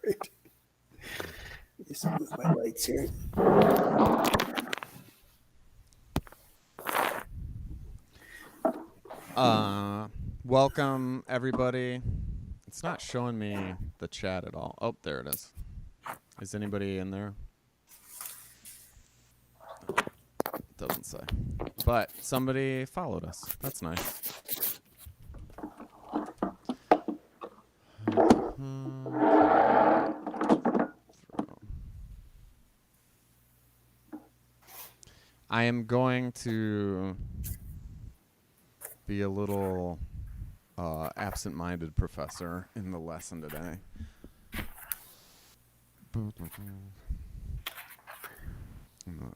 right. Just move my lights here. Welcome everybody. It's not showing me the chat at all. Oh, there it is. Is anybody in there? It doesn't say. But somebody followed us. That's nice. I am going to be a little absent-minded professor in the lesson today.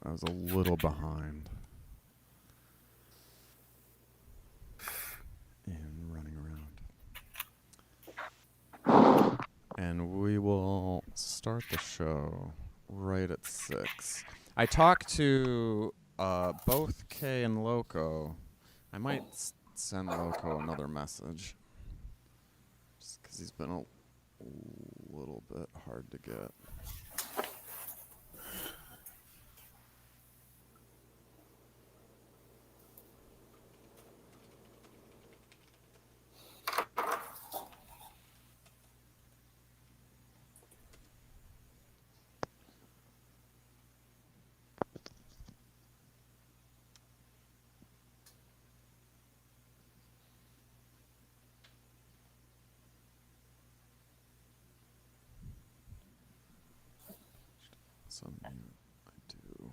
I was a little behind in running around. And we will start the show right at 6. I talked to both Kay and Loco. I might send Loco another message. Just because he's been a little bit hard to get. So I do.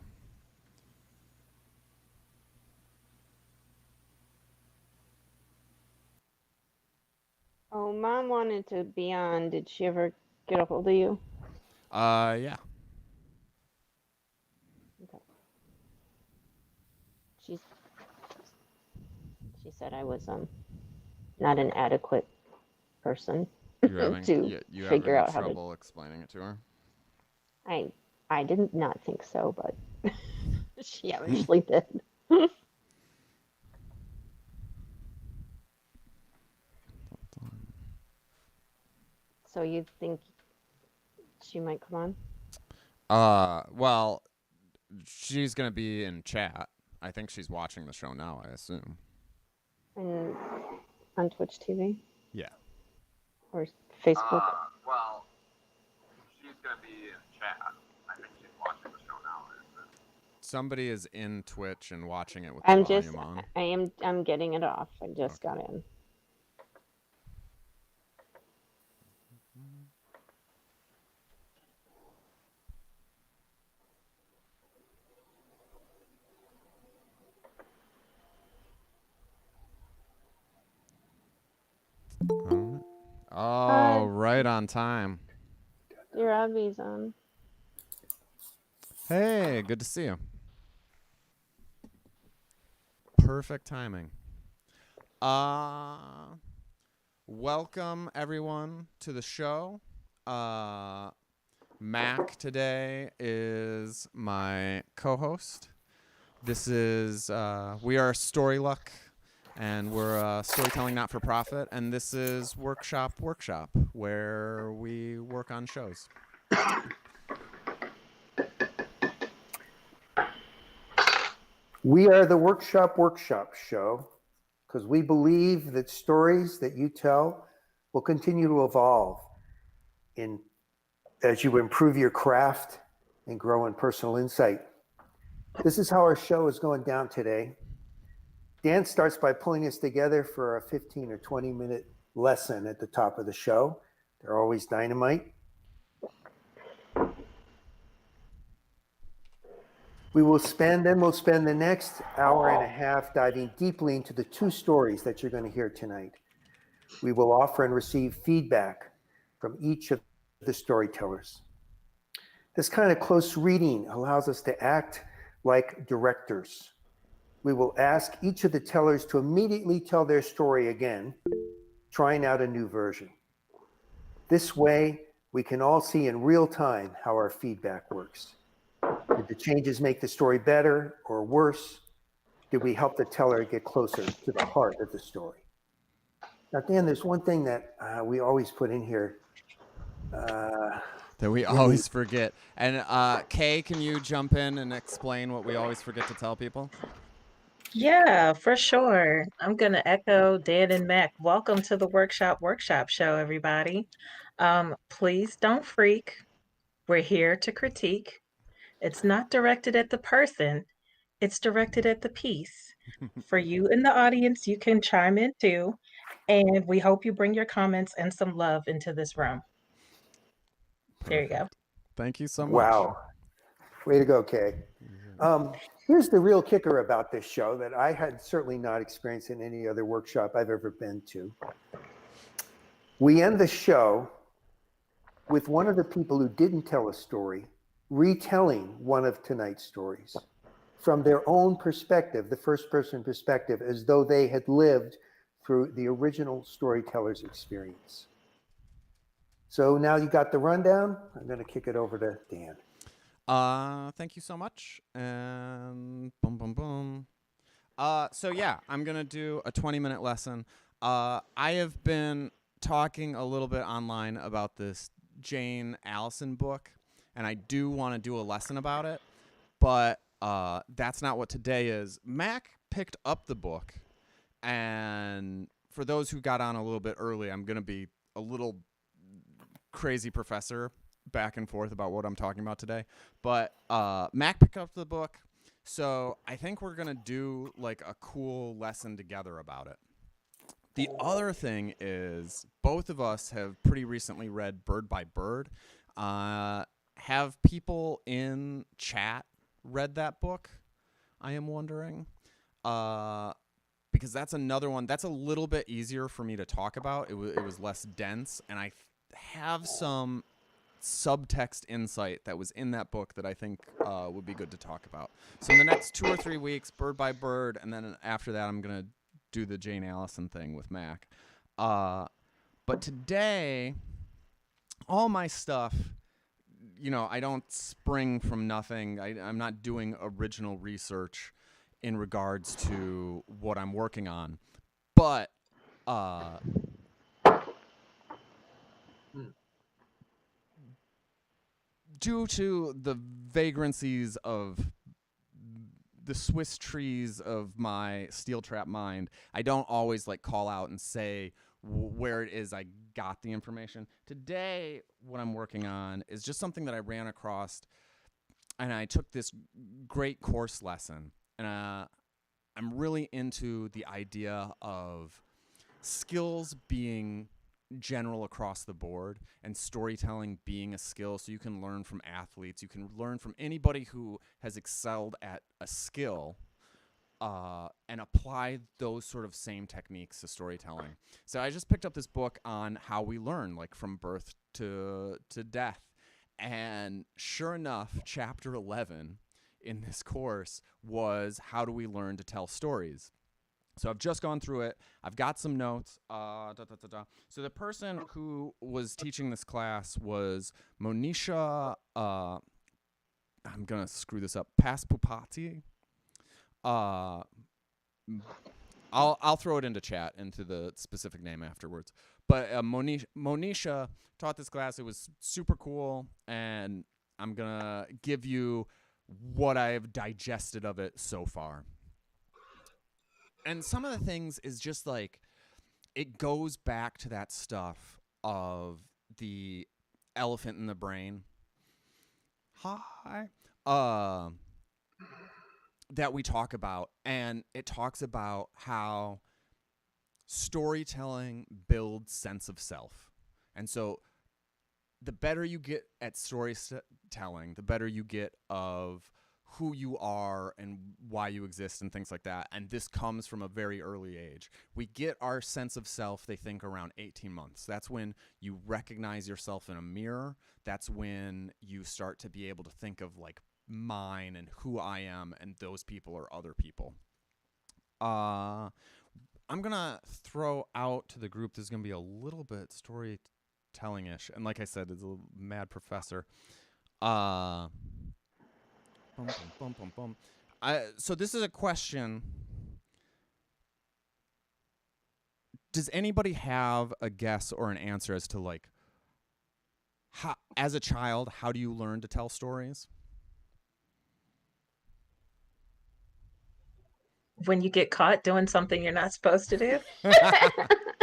Oh, Mom wanted to be on. Did she ever get a hold of you? Yeah. Okay. She said I was not an adequate person You're having, to you figure having out how to. trouble explaining it to her? I did not think so, but she actually did. So you think she might come on? Well, she's gonna be in chat. I think she's watching the show now, I assume. And on Twitch TV? Yeah. Or Facebook? Well, she's gonna be in chat. I think she's watching the show now. Somebody is in Twitch and watching it with the volume on. I'm getting it off. I just got in. Oh, right on time. Your Abby's on. Hey, good to see you. Perfect timing. Welcome everyone to the show. Mac today is my co-host. This is we are Storyluck, and we're a storytelling not-for-profit, and this is Workshop, where we work on shows. We are the Workshop show because we believe that stories that you tell will continue to evolve as you improve your craft and grow in personal insight. This is how our show is going down today. Dan starts by pulling us together for a 15 or 20-minute lesson at the top of the show. They're always dynamite. We'll spend the next hour and a half diving deeply into the 2 stories that you're going to hear tonight. We will offer and receive feedback from each of the storytellers. This kind of close reading allows us to act like directors. We will ask each of the tellers to immediately tell their story again, trying out a new version. This way, we can all see in real time how our feedback works. Did the changes make the story better or worse? Did we help the teller get closer to the heart of the story? Now, Dan, there's one thing that we always put in here. that we always forget. And Kay, can you jump in and explain what we always forget to tell people? Yeah, for sure. I'm going to echo Dan and Mac. Welcome to the Workshop show, everybody. Please don't freak. We're here to critique. It's not directed at the person, it's directed at the piece. For you in the audience, you can chime in too. And we hope you bring your comments and some love into this room. There you go. Perfect. Thank you so much. Wow. Way to go, Kay. Here's the real kicker about this show that I had certainly not experienced in any other workshop I've ever been to. We end the show with one of the people who didn't tell a story retelling one of tonight's stories from their own perspective, the first person perspective, as though they had lived through the original storyteller's experience. So now you got the rundown. I'm going to kick it over to Dan. Thank you so much. And boom, boom, boom. So yeah, I'm gonna do a 20-minute lesson. I have been talking a little bit online about this Jane Allison book, and I do want to do a lesson about it, but that's not what today is. Mac picked up the book, and for those who got on a little bit early, I'm gonna be a little crazy professor back and forth about what I'm talking about today. But Mac picked up the book, so I think we're going to do like a cool lesson together about it. The other thing is both of us have pretty recently read Bird by Bird. Have people in chat read that book? I am wondering. Because that's another one that's a little bit easier for me to talk about. It was less dense, and I have some subtext insight that was in that book that I think would be good to talk about. So in the next 2 or 3 weeks, Bird by Bird, and then after that I'm going to do the Jane Allison thing with Mac. But today, all my stuff, you know, I don't spring from nothing. I'm not doing original research in regards to what I'm working on. But due to the vagrancies of the Swiss trees of my steel trap mind, I don't always like call out and say where it is I got the information. Today, what I'm working on is just something that I ran across, and I took this great course lesson, and I'm really into the idea of skills being general across the board and storytelling being a skill. So you can learn from athletes, you can learn from anybody who has excelled at a skill, and apply those sort of same techniques to storytelling. So I just picked up this book on how we learn, like from birth to death. And sure enough, chapter 11 in this course was how do we learn to tell stories. So I've just gone through it. I've got some notes. So the person who was teaching this class was Monisha, I'm going to screw this up, Paspupati. I'll throw it into chat, into the specific name afterwards. But Monisha taught this class. It was super cool, and I'm going to give you what I've digested of it so far. And some of the things is just like, it goes back to that stuff of the elephant in the brain. Hi. That we talk about. And it talks about how storytelling builds sense of self. And so the better you get at storytelling, the better you get of who you are and why you exist and things like that. And this comes from a very early age. We get our sense of self, they think, around 18 months. That's when you recognize yourself in a mirror. That's when you start to be able to think of like mine and who I am, and those people are other people. I'm going to throw out to the group, this is going to be a little bit storytelling-ish. And like I said, it's a mad professor. So this is a question. Does anybody have a guess or an answer as to like as a child, how do you learn to tell stories? When you get caught doing something you're not supposed to do.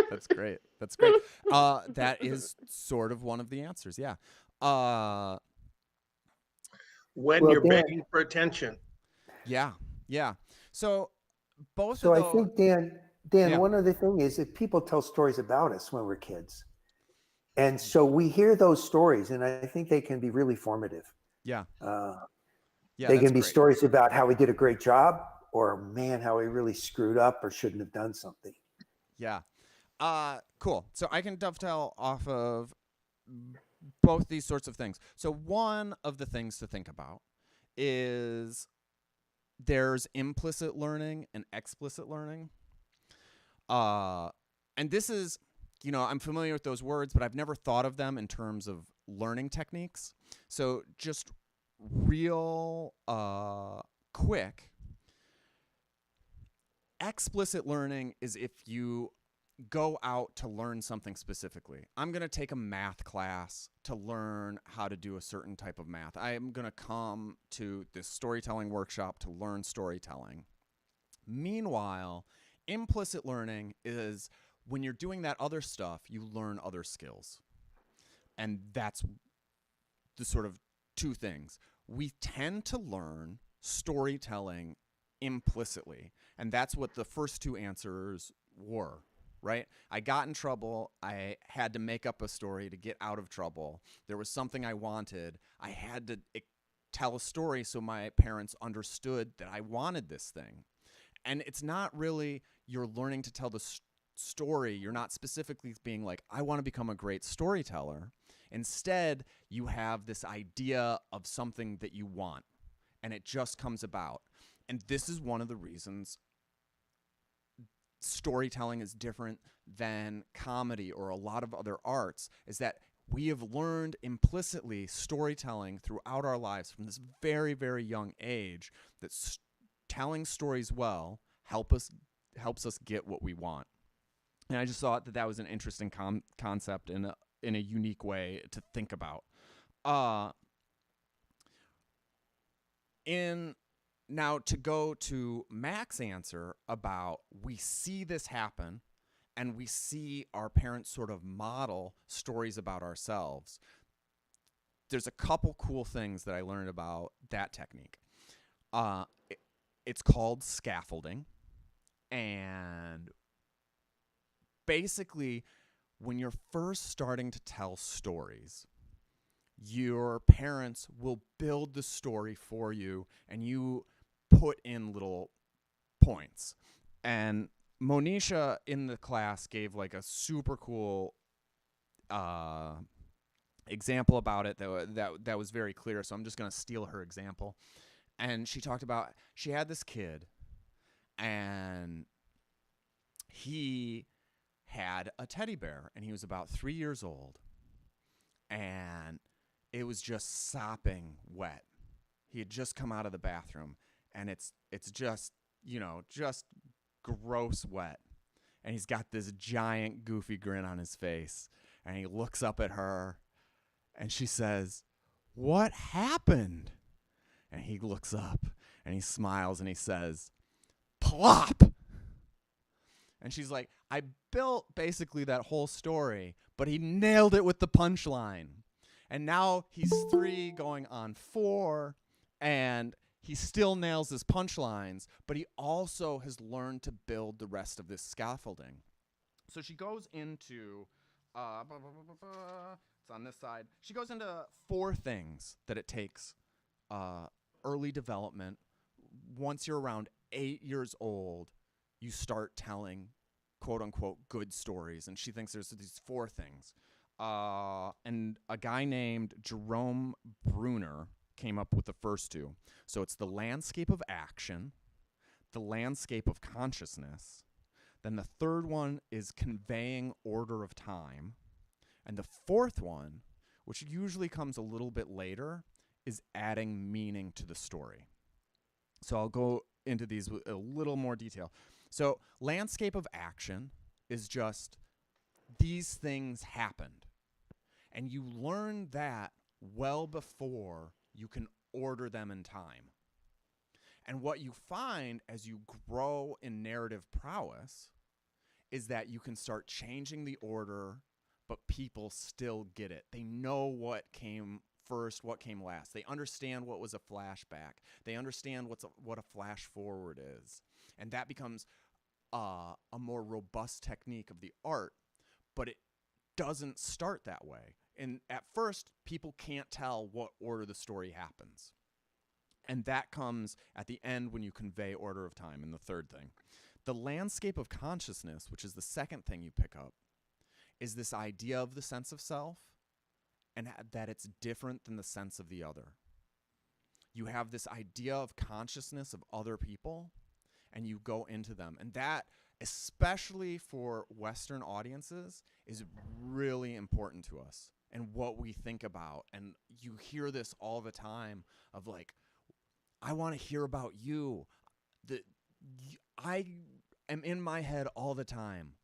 That's great. That's great. That is sort of one of the answers. Yeah. When Well, you're Dan, begging for attention. Yeah. Yeah. So both so of I those. think, Dan, Yeah. one other thing is that people tell stories about us when we're kids. And so we hear those stories, and I think they can be really formative. Yeah. Yeah. They That's can be great. stories about how we did a great job, or man, how we really screwed up or shouldn't have done something. Yeah. Cool. So I can dovetail off of both these sorts of things. So one of the things to think about is there's implicit learning and explicit learning. And this is, I'm familiar with those words, but I've never thought of them in terms of learning techniques. So just real quick, explicit learning is if you go out to learn something specifically. I'm going to take a math class to learn how to do a certain type of math. I'm going to come to this storytelling workshop to learn storytelling. Meanwhile, implicit learning is when you're doing that other stuff, you learn other skills. And that's the sort of two things. We tend to learn storytelling implicitly. And that's what the first two answers were, right? I got in trouble. I had to make up a story to get out of trouble. There was something I wanted. I had to tell a story so my parents understood that I wanted this thing. And it's not really you're learning to tell the story. You're not specifically being like, I want to become a great storyteller. Instead, you have this idea of something that you want, and it just comes about. And this is one of the reasons storytelling is different than comedy or a lot of other arts, is that we have learned implicitly storytelling throughout our lives from this very, very young age that telling stories well helps us get what we want. And I just thought that was an interesting concept in a unique way to think about. Now to go to Mac's answer about we see this happen and we see our parents sort of model stories about ourselves. There's a couple cool things that I learned about that technique. It's called scaffolding. And basically, when you're first starting to tell stories, your parents will build the story for you and you put in little points. And Monisha in the class gave like a super cool example about it that was very clear. So I'm just going to steal her example. And she talked about she had this kid and he had a teddy bear and he was about 3 years old and it was just sopping wet. He had just come out of the bathroom and it's just, just gross wet. And he's got this giant goofy grin on his face and he looks up at her and she says, "What happened?" And he looks up and he smiles and he says, "Plop." And she's like, I built basically that whole story, but he nailed it with the punchline. And now he's 3 going on 4, and he still nails his punchlines, but he also has learned to build the rest of this scaffolding. So she goes into, it's on this side. She goes into 4 things that it takes early development. Once you're around 8 years old, you start telling quote unquote good stories. And she thinks there's these 4 things. And a guy named Jerome Bruner came up with the first 2. So it's the landscape of action, the landscape of consciousness. Then the third one is conveying order of time. And the fourth one, which usually comes a little bit later, is adding meaning to the story. So I'll go into these with a little more detail. So landscape of action is just these things happened. And you learn that well before you can order them in time. And what you find as you grow in narrative prowess is that you can start changing the order, but people still get it. They know what came first, what came last. They understand what was a flashback. They understand what a flash forward is. And that becomes a more robust technique of the art, but it doesn't start that way. And at first, people can't tell what order the story happens. And that comes at the end when you convey order of time. And the third thing, the landscape of consciousness, which is the second thing you pick up, is this idea of the sense of self and that it's different than the sense of the other. You have this idea of consciousness of other people, and you go into them. And that, especially for Western audiences, is really important to us and what we think about. And you hear this all the time of like, I want to hear about you. I am in my head all the time.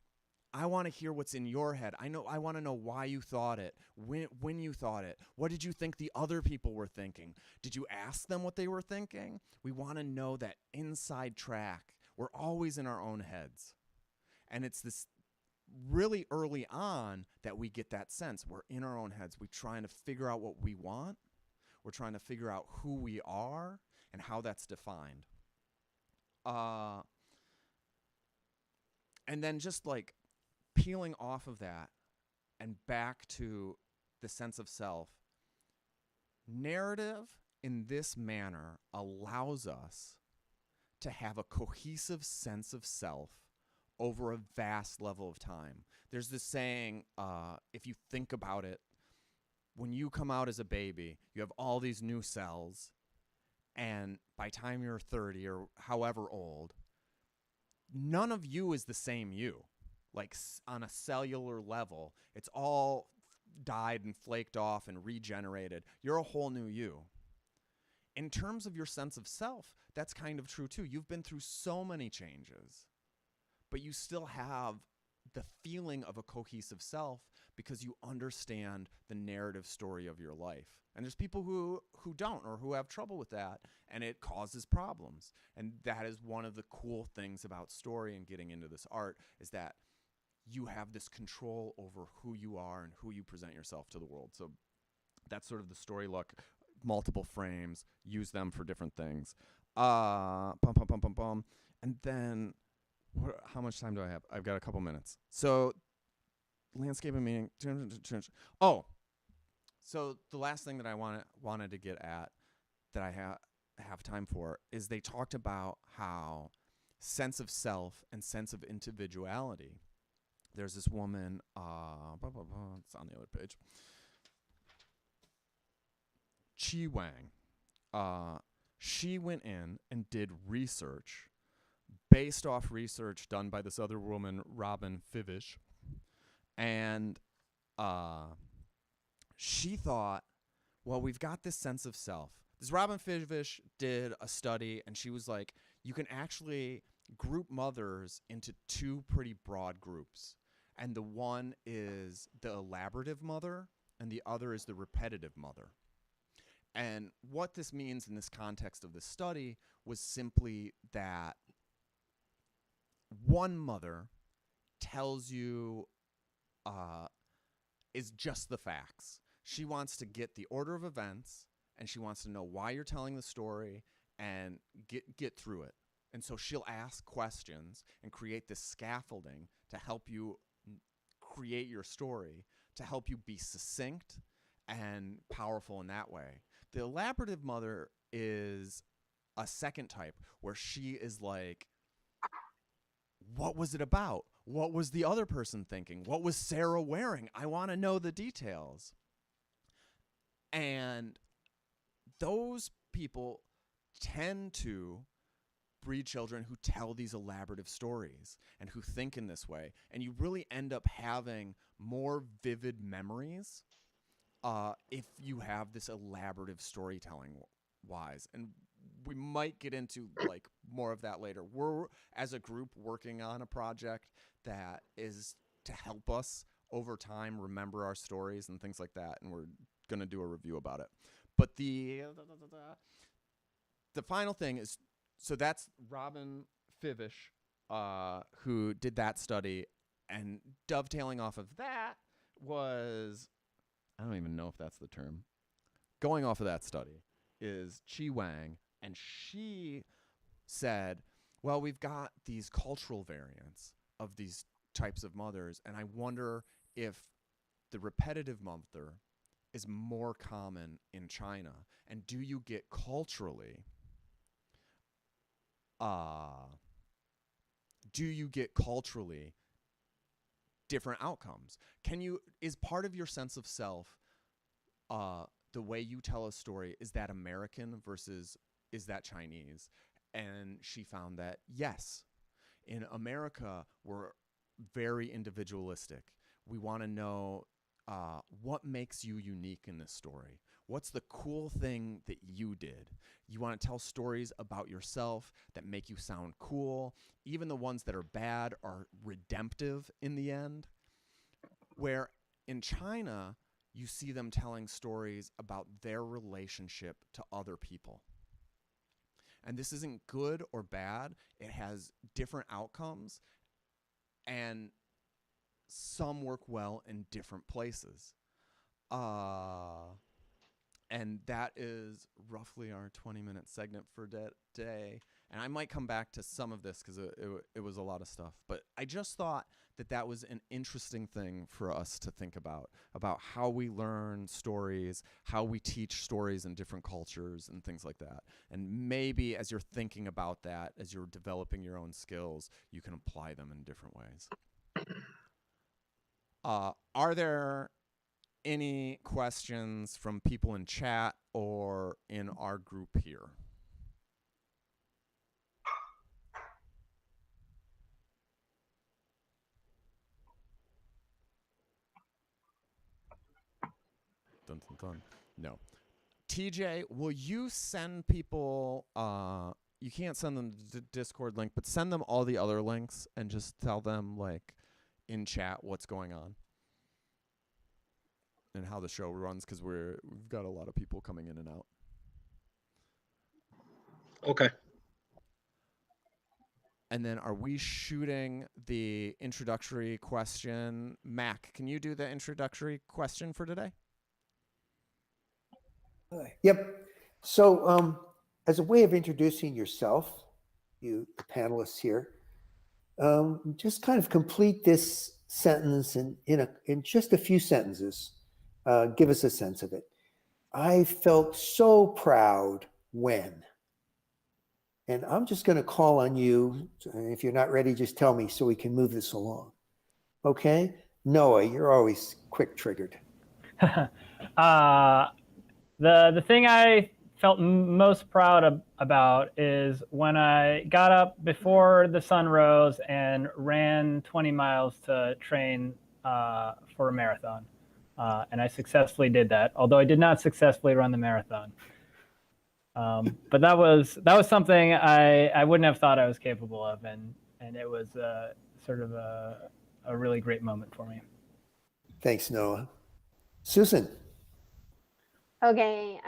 I want to hear what's in your head. I want to know why you thought it, when you thought it. What did you think the other people were thinking? Did you ask them what they were thinking? We want to know that inside track. We're always in our own heads. And it's this really early on that we get that sense. We're in our own heads. We're trying to figure out what we want. We're trying to figure out who we are and how that's defined. And then just like peeling off of that and back to the sense of self, narrative in this manner allows us to have a cohesive sense of self over a vast level of time. There's this saying, if you think about it, when you come out as a baby, you have all these new cells, and by time you're 30 or however old, none of you is the same you. Like on a cellular level, it's all died and flaked off and regenerated. You're a whole new you. In terms of your sense of self, that's kind of true too. You've been through so many changes, but you still have the feeling of a cohesive self because you understand the narrative story of your life. And there's people who don't, or who have trouble with that, and it causes problems. And that is one of the cool things about story and getting into this art, is that you have this control over who you are and who you present yourself to the world. So that's sort of the story look. Multiple frames, use them for different things. And then how much time do I have? I've got a couple minutes. So landscape and meaning. Oh, so the last thing that I wanted to get at that I have time for is they talked about how sense of self and sense of individuality. There's this woman, it's on the other page, Chi Wang. She went in and did research based off research done by this other woman, Robin Fivish. And she thought, well, we've got this sense of self. This Robin Fivish did a study, and she was like, you can actually group mothers into two pretty broad groups. And the one is the elaborative mother, and the other is the repetitive mother. And what this means in this context of this study was simply that one mother tells you, is just the facts. She wants to get the order of events, and she wants to know why you're telling the story and get through it. And so she'll ask questions and create this scaffolding to help you create your story, to help you be succinct and powerful in that way. The elaborative mother is a second type, where she is like, what was it about? What was the other person thinking? What was Sarah wearing? I want to know the details. And those people tend to breed children who tell these elaborative stories and who think in this way. And you really end up having more vivid memories if you have this elaborative storytelling wise. And we might get into like more of that later. We're, as a group, working on a project that is to help us over time remember our stories and things like that, and we're going to do a review about it. But the final thing is, so that's Robin Fivish, who did that study, and dovetailing off of that was, I don't even know if that's the term, going off of that study is Chi Wang, and she said, well, we've got these cultural variants of these types of mothers, and I wonder if the repetitive mother is more common in China, and do you get culturally different outcomes? Is part of your sense of self the way you tell a story, is that American versus is that Chinese? And she found that yes, in America we're very individualistic. We want to know what makes you unique in this story. What's the cool thing that you did? You want to tell stories about yourself that make you sound cool. Even the ones that are bad are redemptive in the end. Where in China, you see them telling stories about their relationship to other people. And this isn't good or bad. It has different outcomes, and some work well in different places. And that is roughly our 20-minute segment for today. And I might come back to some of this because it was a lot of stuff. But I just thought that was an interesting thing for us to think about how we learn stories, how we teach stories in different cultures and things like that. And maybe as you're thinking about that, as you're developing your own skills, you can apply them in different ways. Are there any questions from people in chat or in our group here? Dun, dun, dun. No. TJ, will you send people, you can't send them the Discord link, but send them all the other links and just tell them, like, in chat what's going on and how the show runs, because we've got a lot of people coming in and out. Okay. And then are we shooting the introductory question? Mac, can you do the introductory question for today? Yep. So as a way of introducing yourself, you the panelists here, just kind of complete this sentence in just a few sentences. Give us a sense of it. I felt so proud when. And I'm just going to call on you. If you're not ready, just tell me so we can move this along. Okay? Noah, you're always quick triggered. The thing I felt most proud about is when I got up before the sun rose and ran 20 miles to train for a marathon. And I successfully did that, although I did not successfully run the marathon. But that was something I wouldn't have thought I was capable of, and it was sort of a really great moment for me. Thanks, Noah. Susan. Okay,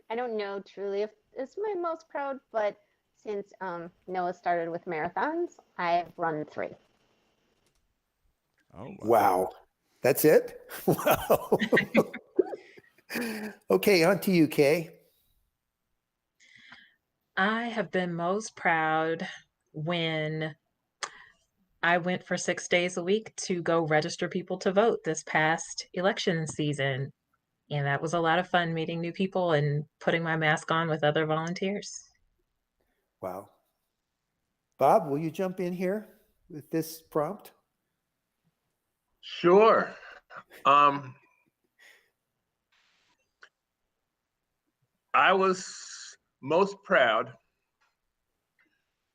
I don't know truly if it's my most proud, but since Noah started with marathons, I've run 3. Oh, Wow. That's it? Wow. Okay, on to you, Kay. I have been most proud when I went for 6 days a week to go register people to vote this past election season. And that was a lot of fun, meeting new people and putting my mask on with other volunteers. Wow. Bob, will you jump in here with this prompt? Sure. I was most proud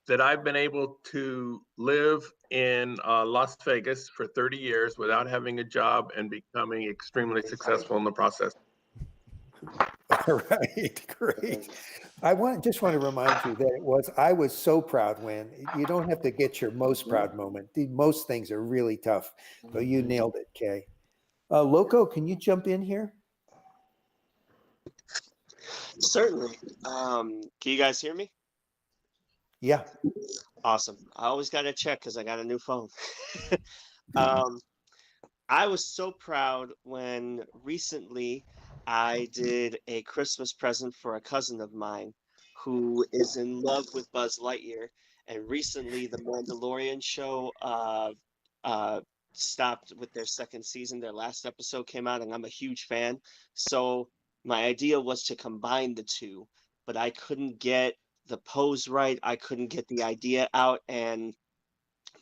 that I've been able to live in Las Vegas for 30 years without having a job and becoming extremely successful in the process. Right, great. Just want to remind you that I was so proud when you don't have to get your most proud moment. Most things are really tough, but you nailed it, Kay. Loco, can you jump in here? Certainly. Can you guys hear me? Yeah, Awesome. I always got to check because I got a new phone. um, I was so proud when recently I did a Christmas present for a cousin of mine who is in love with Buzz Lightyear. And recently, the Mandalorian show uh, stopped with their second season. Their last episode came out, and I'm a huge fan. So my idea was to combine the two, but I couldn't get the pose right. I couldn't get the idea out, and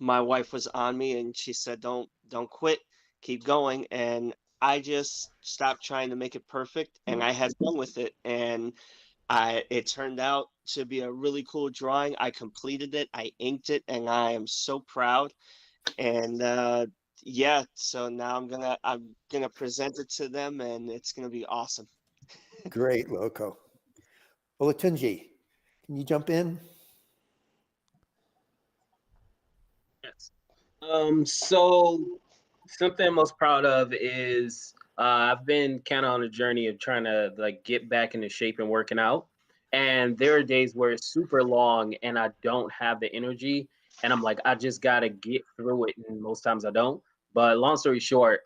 my wife was on me and she said, don't quit, keep going. And I just stopped trying to make it perfect and I had fun with it. And it turned out to be a really cool drawing. I completed it, I inked it, and I am so proud. And yeah, so now I'm gonna present it to them and it's gonna be awesome. great, Loco. Olatunji, can you jump in? Yes. So something I'm most proud of is I've been kind of on a journey of trying to like get back into shape and working out. And there are days where it's super long and I don't have the energy. And I'm like, I just gotta get through it. And most times I don't. But long story short,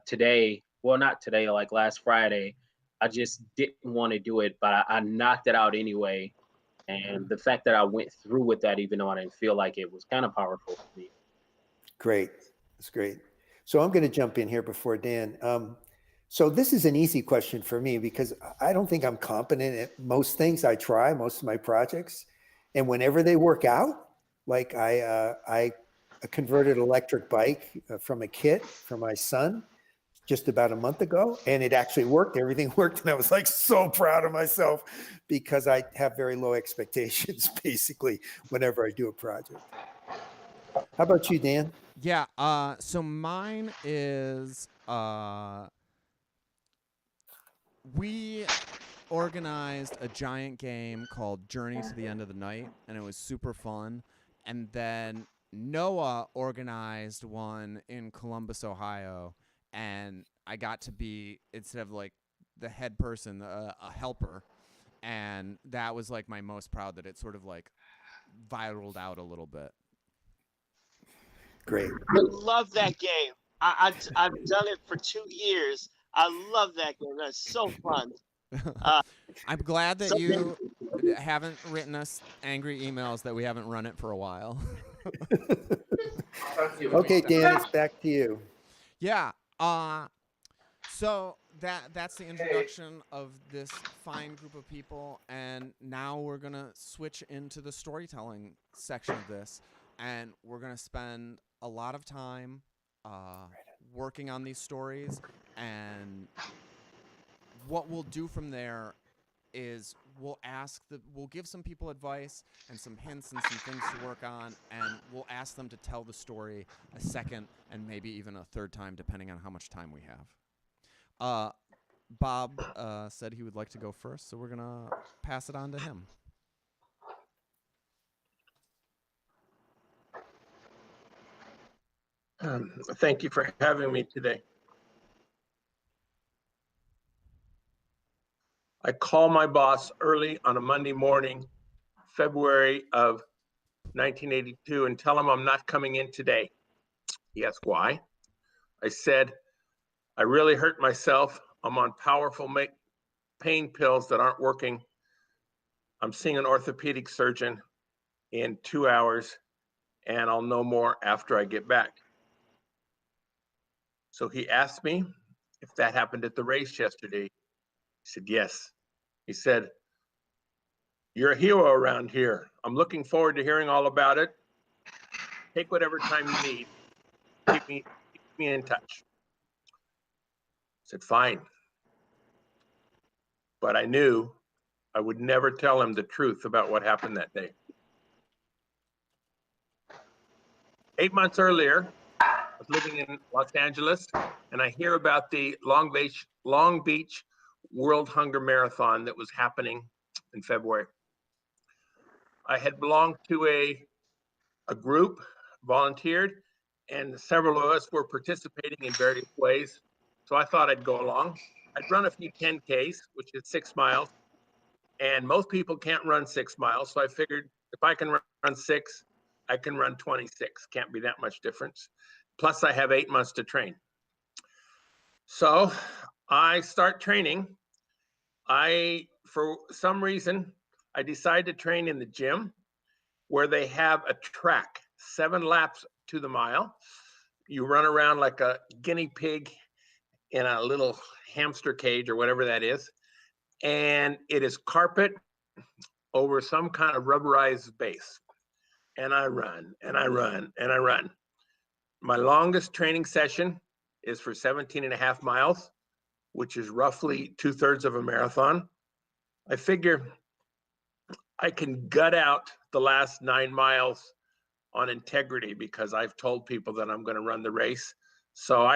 today, well, not today, like last Friday, I just didn't want to do it, but I knocked it out anyway. And the fact that I went through with that, even though I didn't feel like it, was kind of powerful for me. Great, that's great. So I'm going to jump in here before Dan. So this is an easy question for me because I don't think I'm competent at most things I try, most of my projects. And whenever they work out, like I converted an electric bike from a kit for my son just about a month ago, and it actually worked. Everything worked, and I was like so proud of myself because I have very low expectations basically whenever I do a project. How about you, Dan? Yeah, so mine is we organized a giant game called Journey to the End of the Night, and it was super fun. And then Noah organized one in Columbus, Ohio, and I got to be, instead of like the head person, a helper. And that was like my most proud that it sort of like viraled out a little bit. Great. I love that game. I've done it for 2 years. I love that game. That's so fun. I'm glad that Something- you haven't written us angry emails that we haven't run it for a while. Okay, Dan, it's back to you. Yeah. So that's the introduction of this fine group of people, and now we're gonna switch into the storytelling section of this, and we're gonna spend a lot of time working on these stories. And what we'll do from there is we'll give some people advice and some hints and some things to work on, and we'll ask them to tell the story a second and maybe even a third time, depending on how much time we have. Bob said he would like to go first, so we're gonna pass it on to him. Thank you for having me today. I call my boss early on a Monday morning, February of 1982, and tell him I'm not coming in today. He asked why. I said, I really hurt myself. I'm on powerful pain pills that aren't working. I'm seeing an orthopedic surgeon in 2 hours, and I'll know more after I get back. So he asked me if that happened at the race yesterday. I said, yes. He said, you're a hero around here. I'm looking forward to hearing all about it. Take whatever time you need. Keep me in touch. I said, fine. But I knew I would never tell him the truth about what happened that day. 8 months earlier, I was living in Los Angeles, and I hear about the Long Beach World Hunger Marathon that was happening in February. I had belonged to a group, volunteered, and several of us were participating in various ways. So I thought I'd go along. I'd run a few 10Ks, which is 6 miles. And most people can't run 6 miles. So I figured if I can run 6, I can run 26. Can't be that much difference. Plus I have 8 months to train. So I start training. For some reason, I decide to train in the gym where they have a track, 7 laps to the mile. You run around like a guinea pig in a little hamster cage or whatever that is. And it is carpet over some kind of rubberized base. And I run and I run and I run. My longest training session is for 17.5 miles, which is roughly 2/3 of a marathon. I figure I can gut out the last 9 miles on integrity because I've told people that I'm going to run the race. So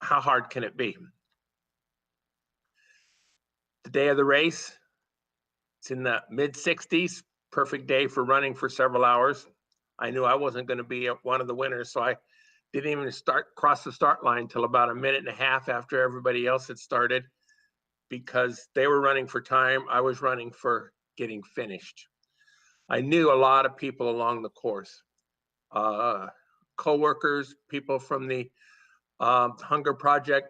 how hard can it be? The day of the race, it's in the mid 60s, perfect day for running for several hours. I knew I wasn't going to be one of the winners, so I didn't even cross the start line until about a minute and a half after everybody else had started, because they were running for time. I was running for getting finished. I knew a lot of people along the course, co-workers, people from the Hunger Project,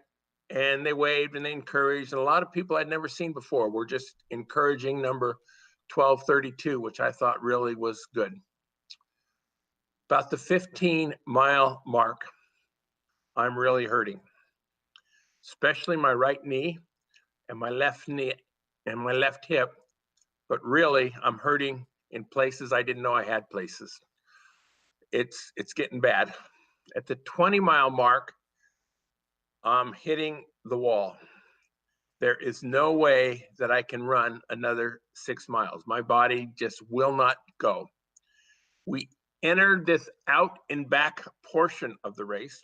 and they waved and they encouraged. And a lot of people I'd never seen before were just encouraging number 1232, which I thought really was good. About the 15-mile mark, I'm really hurting, especially my right knee and my left knee and my left hip. But really, I'm hurting in places I didn't know I had places. It's getting bad. At the 20-mile mark, I'm hitting the wall. There is no way that I can run another 6 miles. My body just will not go. We entered this out and back portion of the race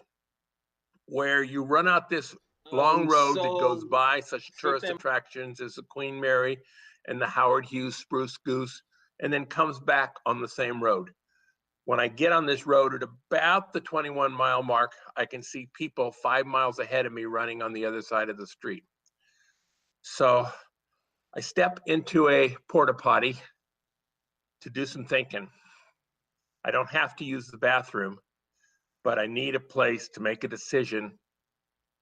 where you run out this long road that goes by such tourist attractions as the Queen Mary and the Howard Hughes Spruce Goose, and then comes back on the same road. When I get on this road at about the 21-mile mark, I can see people 5 miles ahead of me running on the other side of the street. So I step into a porta potty to do some thinking. I don't have to use the bathroom, but I need a place to make a decision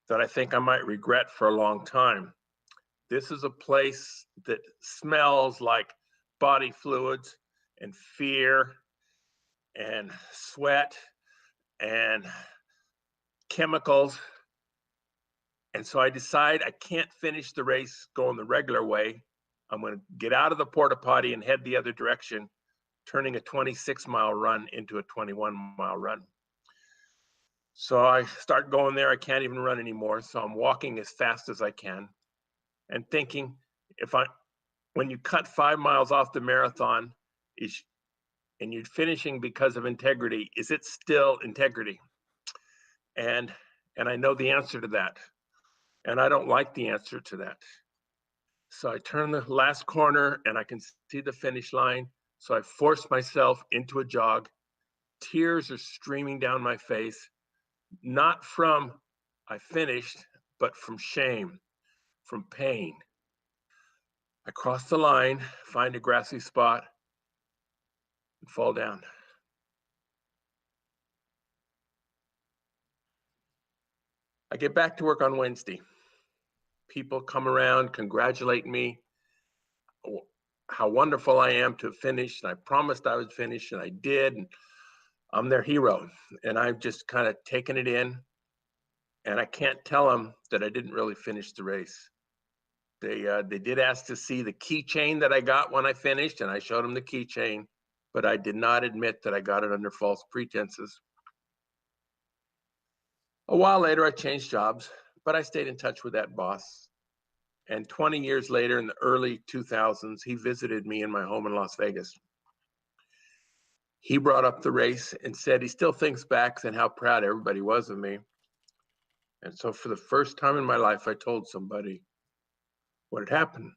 that I think I might regret for a long time. This is a place that smells like body fluids and fear and sweat and chemicals. And so I decide I can't finish the race going the regular way. I'm going to get out of the porta potty and head the other direction, turning a 26-mile run into a 21-mile run. So I start going there. I can't even run anymore. So I'm walking as fast as I can and thinking, when you cut 5 miles off the marathon and you're finishing because of integrity, is it still integrity? And I know the answer to that. And I don't like the answer to that. So I turn the last corner and I can see the finish line. So I force myself into a jog. Tears are streaming down my face, not from I finished, but from shame, from pain. I cross the line, find a grassy spot, and fall down. I get back to work on Wednesday. People come around, congratulate me, how wonderful I am to have finished. And I promised I would finish, and I did. And I'm their hero. And I've just kind of taken it in. And I can't tell them that I didn't really finish the race. They did ask to see the keychain that I got when I finished, and I showed them the keychain, but I did not admit that I got it under false pretenses. A while later, I changed jobs, but I stayed in touch with that boss. And 20 years later, in the early 2000s, he visited me in my home in Las Vegas. He brought up the race and said he still thinks back and how proud everybody was of me. And so for the first time in my life, I told somebody, what had happened.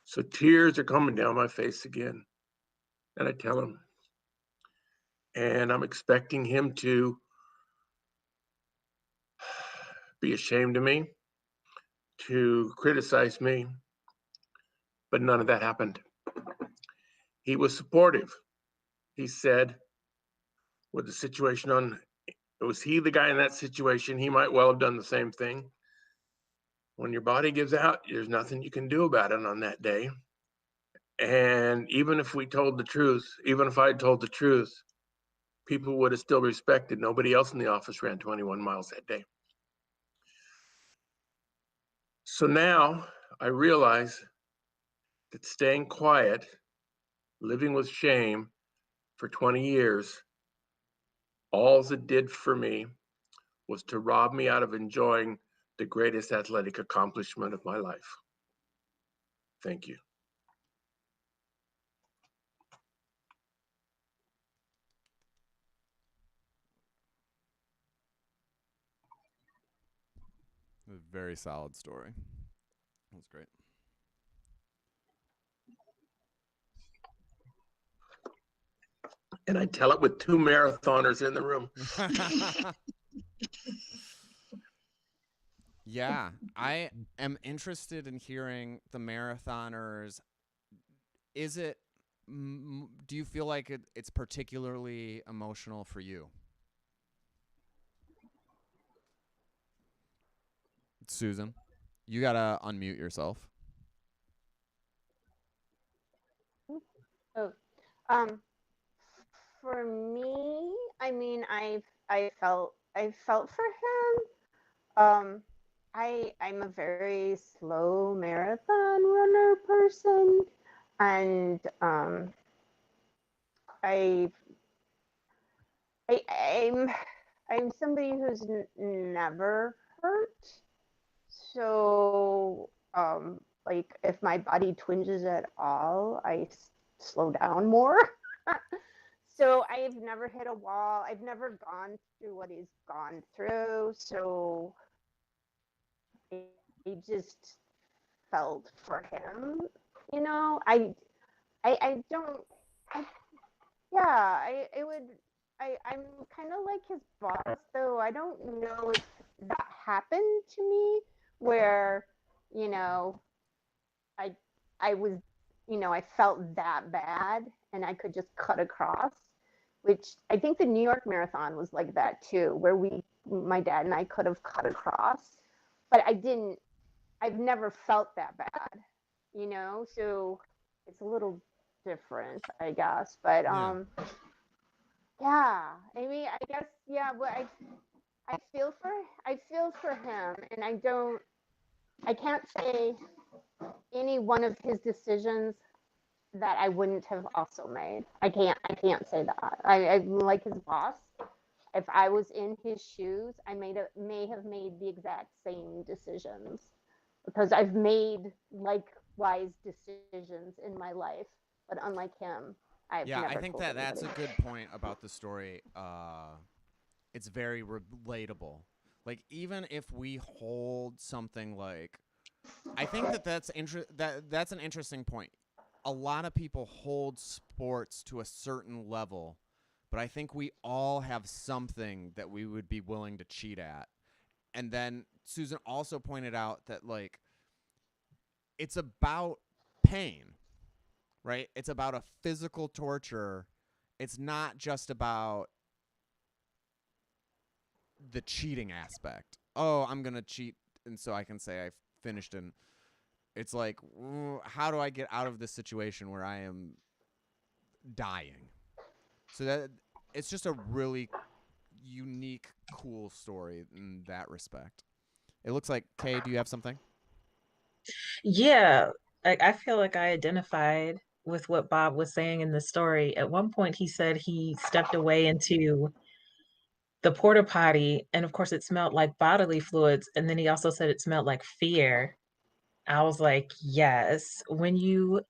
So tears are coming down my face again. And I tell him, and I'm expecting him to be ashamed of me, to criticize me, but none of that happened. He was supportive. He said, with the situation on, was he the guy in that situation? He might well have done the same thing. When your body gives out, there's nothing you can do about it on that day. And even if we told the truth, even if I told the truth, people would have still respected. Nobody else in the office ran 21 miles that day. So now I realize that staying quiet, living with shame for 20 years, all it did for me was to rob me out of enjoying the greatest athletic accomplishment of my life. Thank you. A very solid story. That was great. And I tell it with 2 marathoners in the room. Yeah, I am interested in hearing the marathoners. Is it, do you feel like it's particularly emotional for you? Susan, you gotta unmute yourself. Oh, for me, I mean, I felt for him. I'm a very slow marathon runner person, and I I'm somebody who's never hurt. So like if my body twinges at all, I slow down more. So I've never hit a wall. I've never gone through what he's gone through. So I just felt for him. You know, I don't. I, yeah, I would. I'm kind of like his boss, though. I don't know if that happened to me, where, you know, I I was, I felt that bad, and I could just cut across. Which I think the New York Marathon was like that too, where my dad and I could have cut across, but I didn't. I've never felt that bad, so it's a little different, I guess. But yeah, I mean, I guess, yeah. But I feel for him, and I can't say any one of his decisions that I wouldn't have also made. I can't say that. I'm like his boss. If I was in his shoes, I may have made the exact same decisions, because I've made likewise decisions in my life, but unlike him, I've Yeah, never I think told that's a anybody. good point about the story. It's very relatable. Like, even if we hold something like, I think that's an interesting point. A lot of people hold sports to a certain level, but I think we all have something that we would be willing to cheat at. And then Susan also pointed out that, like, it's about pain, right? It's about a physical torture. It's not just about the cheating aspect. Oh, I'm going to cheat, and so I can say I finished. And it's like, how do I get out of this situation where I am dying? So that it's just a really unique, cool story in that respect. It looks like, Kay, do you have something? Yeah, I feel like I identified with what Bob was saying in the story. At one point, he said he stepped away into the porta potty, and of course, it smelled like bodily fluids. And then he also said it smelled like fear. I was like, yes, when you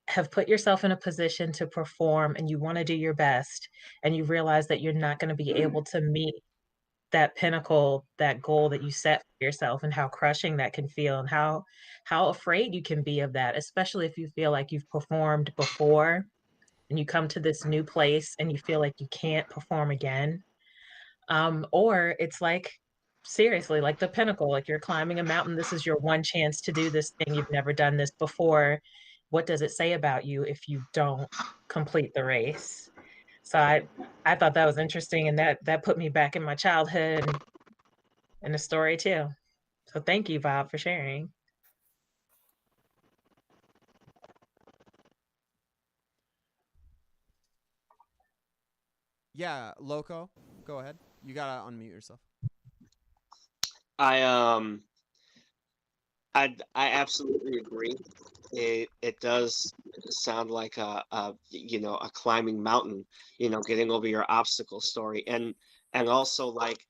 have put yourself in a position to perform and you want to do your best, and you realize that you're not going to be able to meet that pinnacle, that goal that you set for yourself, and how crushing that can feel, and how afraid you can be of that, especially if you feel like you've performed before and you come to this new place and you feel like you can't perform again. Or it's like, seriously, like the pinnacle, like you're climbing a mountain. This is your one chance to do this thing. You've never done this before. What does it say about you if you don't complete the race? So I thought that was interesting, and that put me back in my childhood and the story too. So thank you, Bob, for sharing. Yeah, Loco, go ahead. You gotta unmute yourself. I absolutely agree. It does sound like a a climbing mountain, getting over your obstacle story, and also like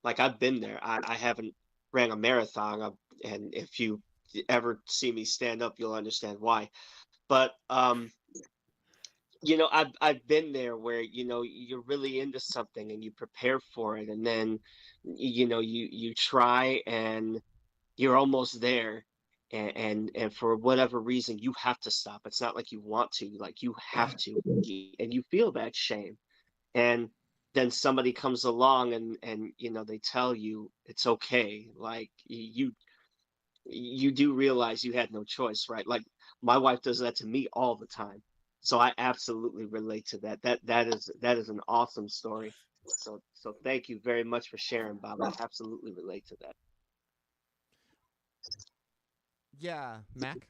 I've been there. I haven't ran a marathon, and if you ever see me stand up, you'll understand why. But I've been there where you're really into something and you prepare for it, and then you try and you're almost there, and for whatever reason you have to stop. It's not like you want to, like you have to, and you feel that shame. And then somebody comes along and they tell you it's okay. Like you do realize you had no choice, right? Like my wife does that to me all the time. So I absolutely relate to that. That is an awesome story. So thank you very much for sharing, Bob. I absolutely relate to that. Yeah, Mac.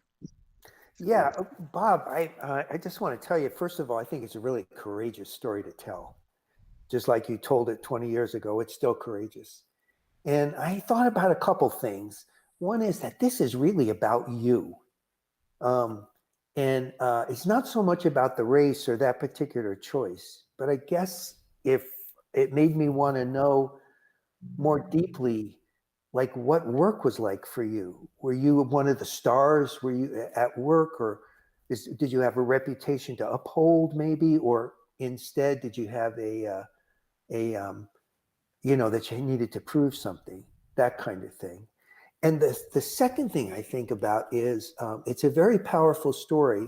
Yeah, Bob, I just want to tell you, first of all, I think it's a really courageous story to tell. Just like you told it 20 years ago, it's still courageous. And I thought about a couple things. One is that this is really about you. And it's not so much about the race or that particular choice, but I guess if it made me want to know more deeply, like what work was like for you. Were you one of the stars? Were you at work, or did you have a reputation to uphold, maybe, or instead did you have a that you needed to prove something, that kind of thing. And the second thing I think about is it's a very powerful story.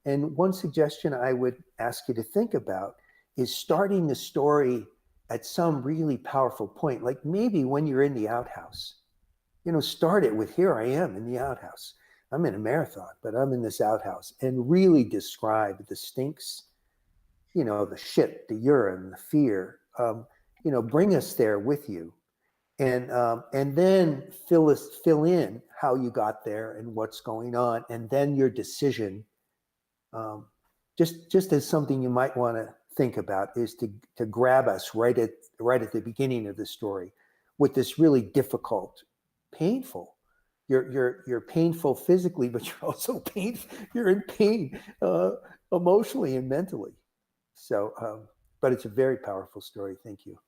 And one suggestion I would ask you to think about is starting the story at some really powerful point, like maybe when you're in the outhouse. Start it with, here I am in the outhouse. I'm in a marathon, but I'm in this outhouse, and really describe the stinks, the shit, the urine, the fear. Bring us there with you, and then fill in how you got there and what's going on, and then your decision. Just as something you might want to think about is to grab us right at the beginning of the story with this really difficult, painful. You're painful physically, but you're also you're in pain emotionally and mentally. So, but it's a very powerful story. Thank you.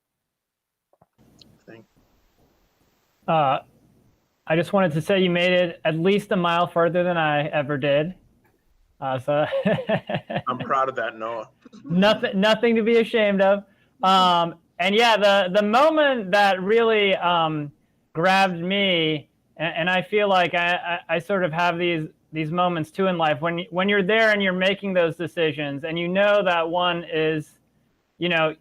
I just wanted to say you made it at least a mile further than I ever did. So I'm proud of that, Noah. nothing to be ashamed of. And yeah, the moment that really grabbed me, and I feel like I sort of have these moments too in life when you're there and you're making those decisions, and you know that one is, you're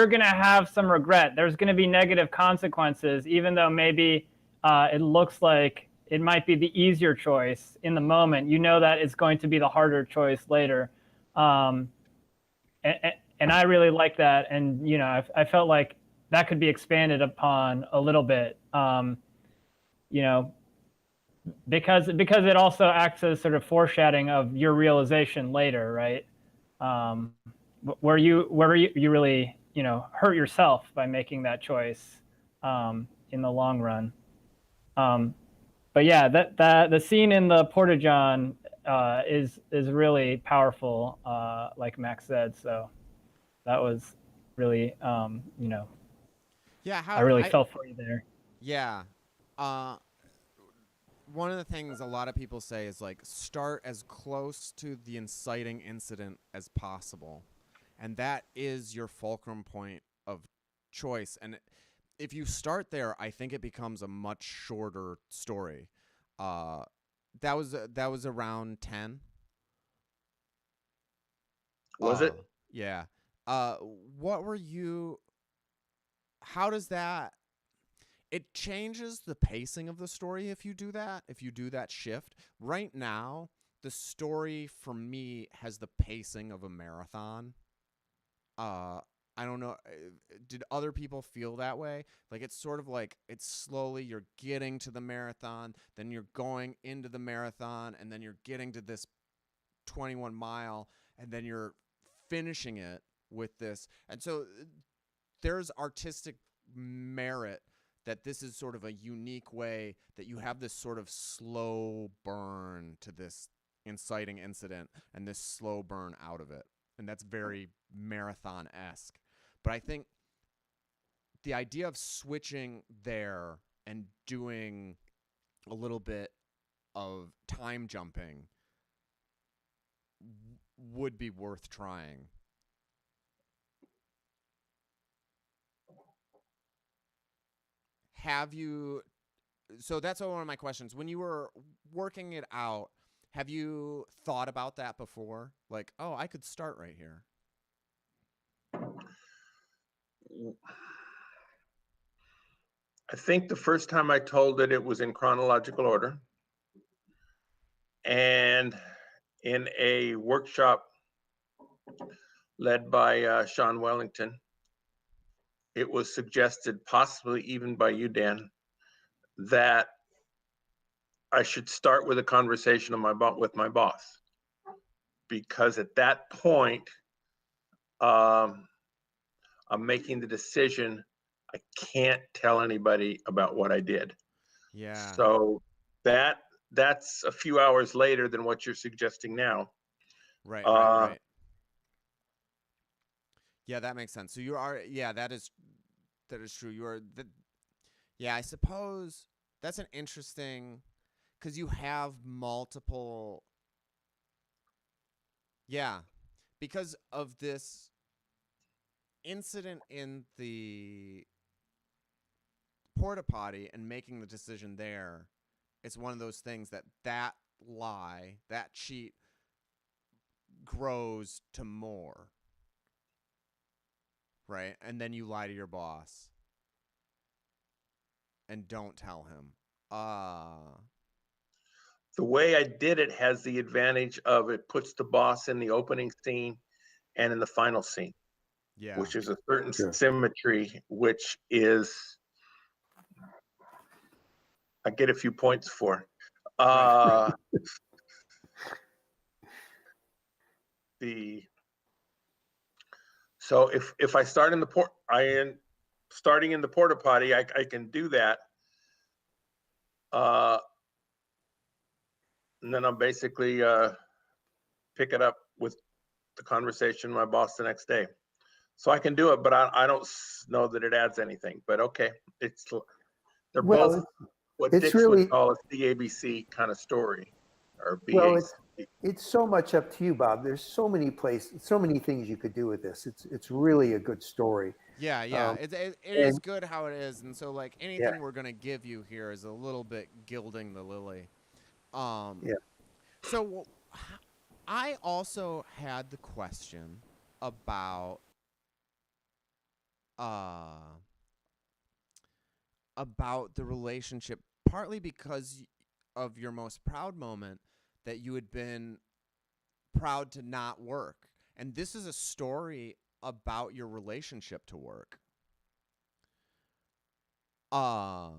going to have some regret. There's going to be negative consequences, even though maybe it looks like it might be the easier choice in the moment. You know that it's going to be the harder choice later. And I really like that. And, I felt like that could be expanded upon a little bit, because it also acts as sort of foreshadowing of your realization later, right? Where you really, hurt yourself by making that choice in the long run. But yeah, the scene in the Porta-John is really powerful, like Max said. So that was really, Yeah, I really felt for you there. Yeah. One of the things a lot of people say is like start as close to the inciting incident as possible. And that is your fulcrum point of choice. And if you start there, I think it becomes a much shorter story. That was around 10. Was it? Yeah. What were you? How does that? It changes the pacing of the story if you do that. If you do that shift. Right now, the story for me has the pacing of a marathon. I don't know. Did other people feel that way? Like it's sort of like it's slowly you're getting to the marathon, then you're going into the marathon, and then you're getting to this 21 mile, and then you're finishing it with this. And so there's artistic merit that this is sort of a unique way that you have this sort of slow burn to this inciting incident and this slow burn out of it. And that's very marathon-esque. But I think the idea of switching there and doing a little bit of time jumping would be worth trying. Have you, so that's one of my questions. When you were working it out, have you thought about that before? Like, oh, I could start right here. I think the first time I told it, it was in chronological order. And in a workshop led by Sean Wellington, it was suggested, possibly even by you, Dan, that I should start with a conversation with my boss. Because at that point, I'm making the decision, I can't tell anybody about what I did. Yeah. So that's a few hours later than what you're suggesting now. Right, right. Yeah, that makes sense. So you are, yeah, that is true. You are yeah, I suppose that's an interesting, because you have multiple, yeah, because of this incident in the porta potty and making the decision there, it's one of those things that lie, that cheat grows to more, right? And then you lie to your boss and don't tell him. The way I did it has the advantage of it puts the boss in the opening scene and in the final scene. Yeah. Which is a certain symmetry, which is I get a few points for. Right. So if I start in the starting in the porta potty, I can do that. And then I'll basically pick it up with the conversation with my boss the next day. So I can do it, but I don't know that it adds anything. But okay, they're both what Dix really would call a CABC kind of story, or BAC. Well, it's so much up to you, Bob. There's so many places, so many things you could do with this. It's really a good story. Yeah, yeah. It is good how it is, and so like anything we're gonna give you here is a little bit gilding the lily. So I also had the question about the relationship, partly because of your most proud moment, that you had been proud to not work. And this is a story about your relationship to work. I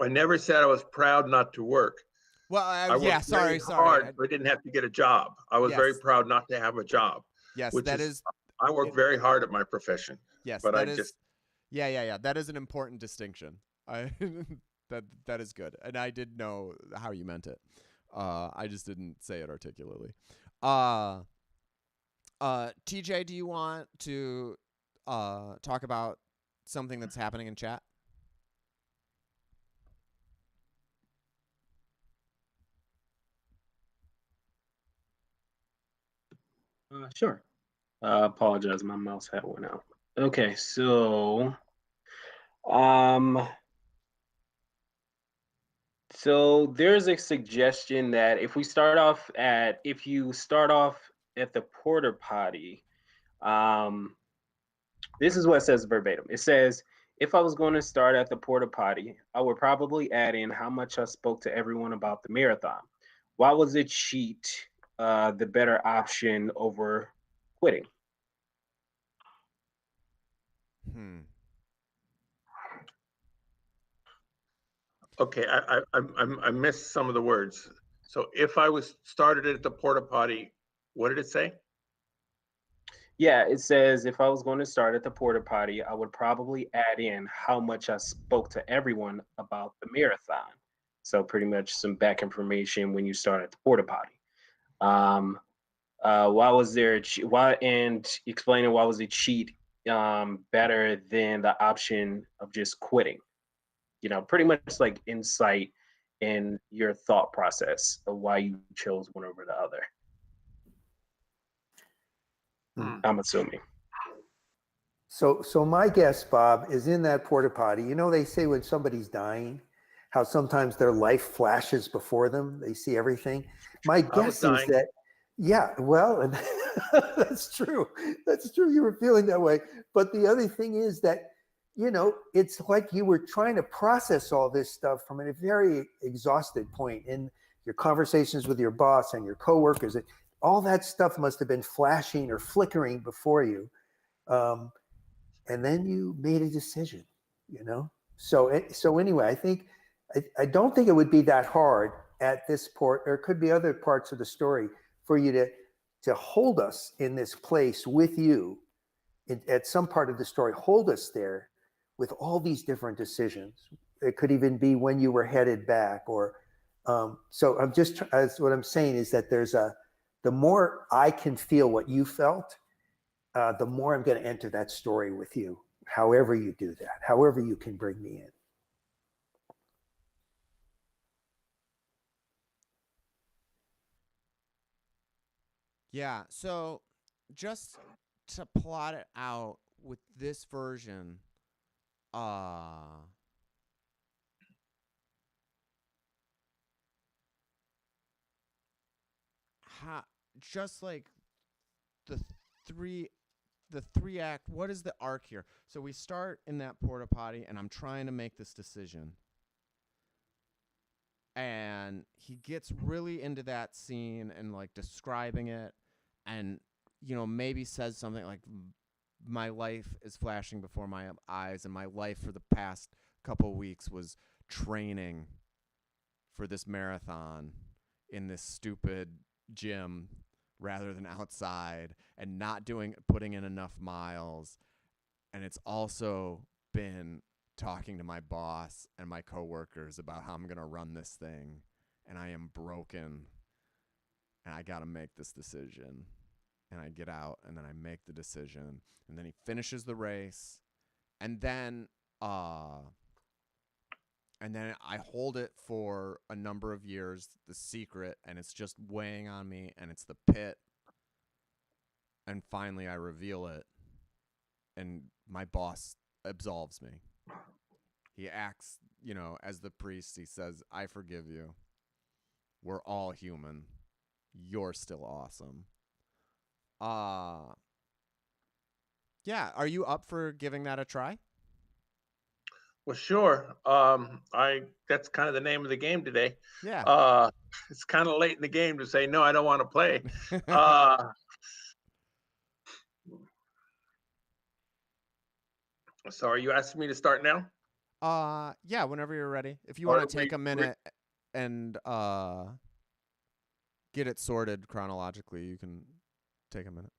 never said I was proud not to work. Well, yeah, sorry. Hard, but I didn't have to get a job. I was very proud not to have a job. Yes, I work very hard at my profession. Yes, but yeah. That is an important distinction. That is good, and I did know how you meant it. I just didn't say it articulately. TJ, do you want to talk about something that's happening in chat? Sure. Apologize, my mouse had went out. Okay, so So there's a suggestion that if you start off at the porta potty, this is what it says verbatim. It says, if I was going to start at the porta potty, I would probably add in how much I spoke to everyone about the marathon. Why was it cheat the better option over quitting? Okay, I missed some of the words. So if I was started at the porta potty, what did it say? Yeah, it says if I was going to start at the porta potty, I would probably add in how much I spoke to everyone about the marathon. So pretty much some back information when you start at the porta potty. Why was there why and explaining why was a cheat better than the option of just quitting? You know, pretty much like insight in your thought process of why you chose one over the other. I'm assuming. So my guess, Bob, is in that porta potty. You know, they say when somebody's dying, how sometimes their life flashes before them. They see everything. My guess is that, yeah, well, and that's true. That's true. You were feeling that way. But the other thing is that, you know, it's like you were trying to process all this stuff from a very exhausted point in your conversations with your boss and your coworkers. All that stuff must have been flashing or flickering before you. And then you made a decision, you know? So anyway, I don't think it would be that hard at this port, or it could be other parts of the story, for you to hold us in this place with you at some part of the story, hold us there with all these different decisions. It could even be when you were headed back, or so what I'm saying is that the more I can feel what you felt, the more I'm going to enter that story with you, however you do that, however you can bring me in. Yeah, so just to plot it out with this version, just like the three act, what is the arc here? So we start in that porta potty and I'm trying to make this decision. And he gets really into that scene and like describing it, and you know, maybe says something like, my life is flashing before my eyes, and my life for the past couple weeks was training for this marathon in this stupid gym rather than outside, and not putting in enough miles. And it's also been talking to my boss and my coworkers about how I'm going to run this thing, and I am broken, and I got to make this decision. And I get out, and then I make the decision, and then he finishes the race, and then I hold it for a number of years, the secret, and it's just weighing on me, and it's the pit, and finally I reveal it, and my boss absolves me. He acts, you know, as the priest. He says, I forgive you. We're all human. You're still awesome. Yeah, are you up for giving that a try? Well, sure. That's kind of the name of the game today. Yeah. It's kind of late in the game to say, no, I don't want to play. So are you asking me to start now? Yeah, whenever you're ready. If you want to take a minute and get it sorted chronologically, you can take a minute.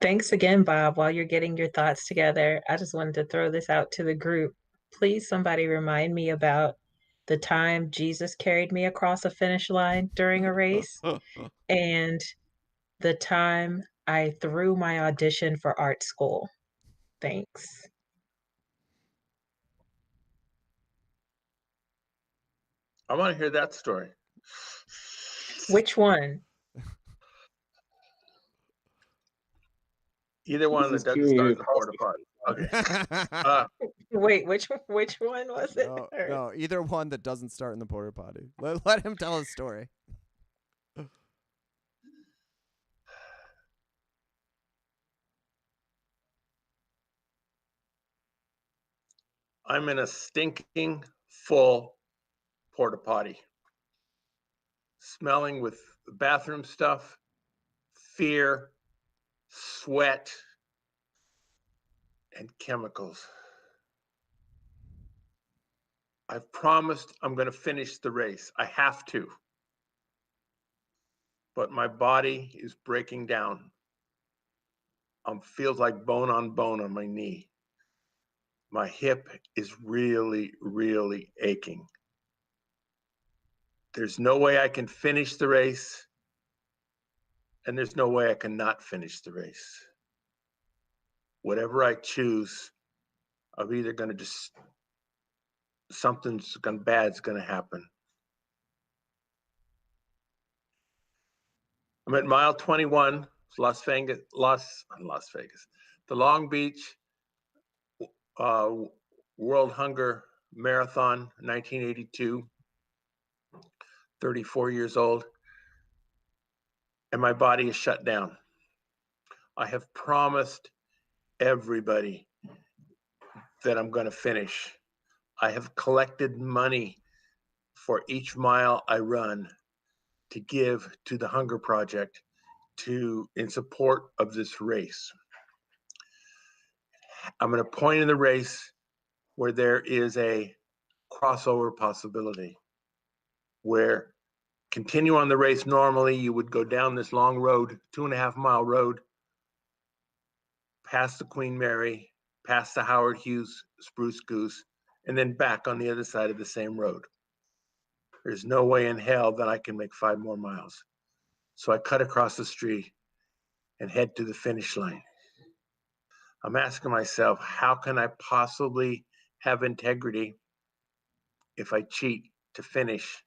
Thanks again, Bob. While you're getting your thoughts together, I just wanted to throw this out to the group. Please, somebody remind me about the time Jesus carried me across a finish line during a race and the time I threw my audition for art school. Thanks. I want to hear that story. Which one? Either one that Jesus, doesn't Q, start you're in the porta potty. Okay. Wait, which one was it? No, no, either one that doesn't start in the porta potty. Let him tell his story. I'm in a stinking full porta potty, smelling with bathroom stuff, fear, sweat, and chemicals. I've promised I'm going to finish the race. I have to. But my body is breaking down. Feels like bone on my knee. My hip is really, really aching. There's no way I can finish the race, and there's no way I can not finish the race. Whatever I choose, I'm either going to just, something's bad's going to happen. I'm at mile 21, Las Vegas, the Long Beach World Hunger Marathon, 1982, 34 years old, and my body is shut down. I have promised everybody that I'm going to finish. I have collected money for each mile I run to give to the Hunger Project in support of this race. I'm at a point in the race where there is a crossover possibility, where continue on the race normally, you would go down this long road, 2.5-mile road, past the Queen Mary, past the Howard Hughes Spruce Goose, and then back on the other side of the same road. There's no way in hell that I can make 5 more miles. So I cut across the street and head to the finish line. I'm asking myself, how can I possibly have integrity if I cheat to finish?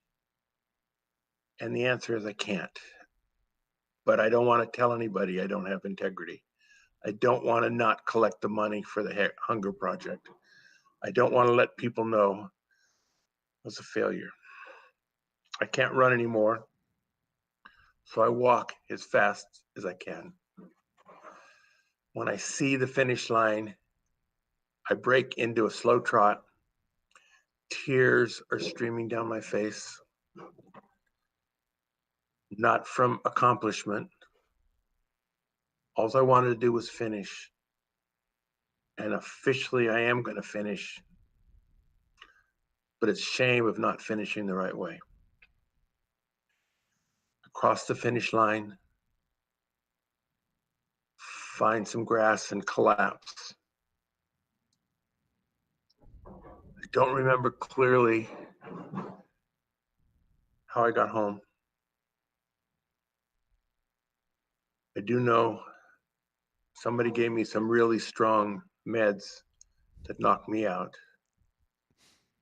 And the answer is I can't. But I don't want to tell anybody I don't have integrity. I don't want to not collect the money for the Hunger Project. I don't want to let people know it was a failure. I can't run anymore, so I walk as fast as I can. When I see the finish line, I break into a slow trot. Tears are streaming down my face, not from accomplishment. All I wanted to do was finish. And officially, I am going to finish. But it's shame of not finishing the right way. Across the finish line, find some grass and collapse. I don't remember clearly how I got home. I do know somebody gave me some really strong meds that knocked me out,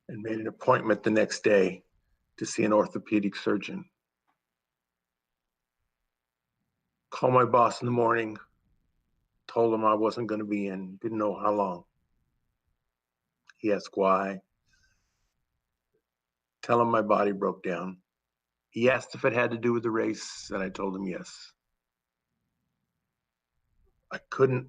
and made an appointment the next day to see an orthopedic surgeon. Called my boss in the morning, told him I wasn't going to be in, didn't know how long. He asked why. Tell him my body broke down. He asked if it had to do with the race, and I told him yes. I couldn't.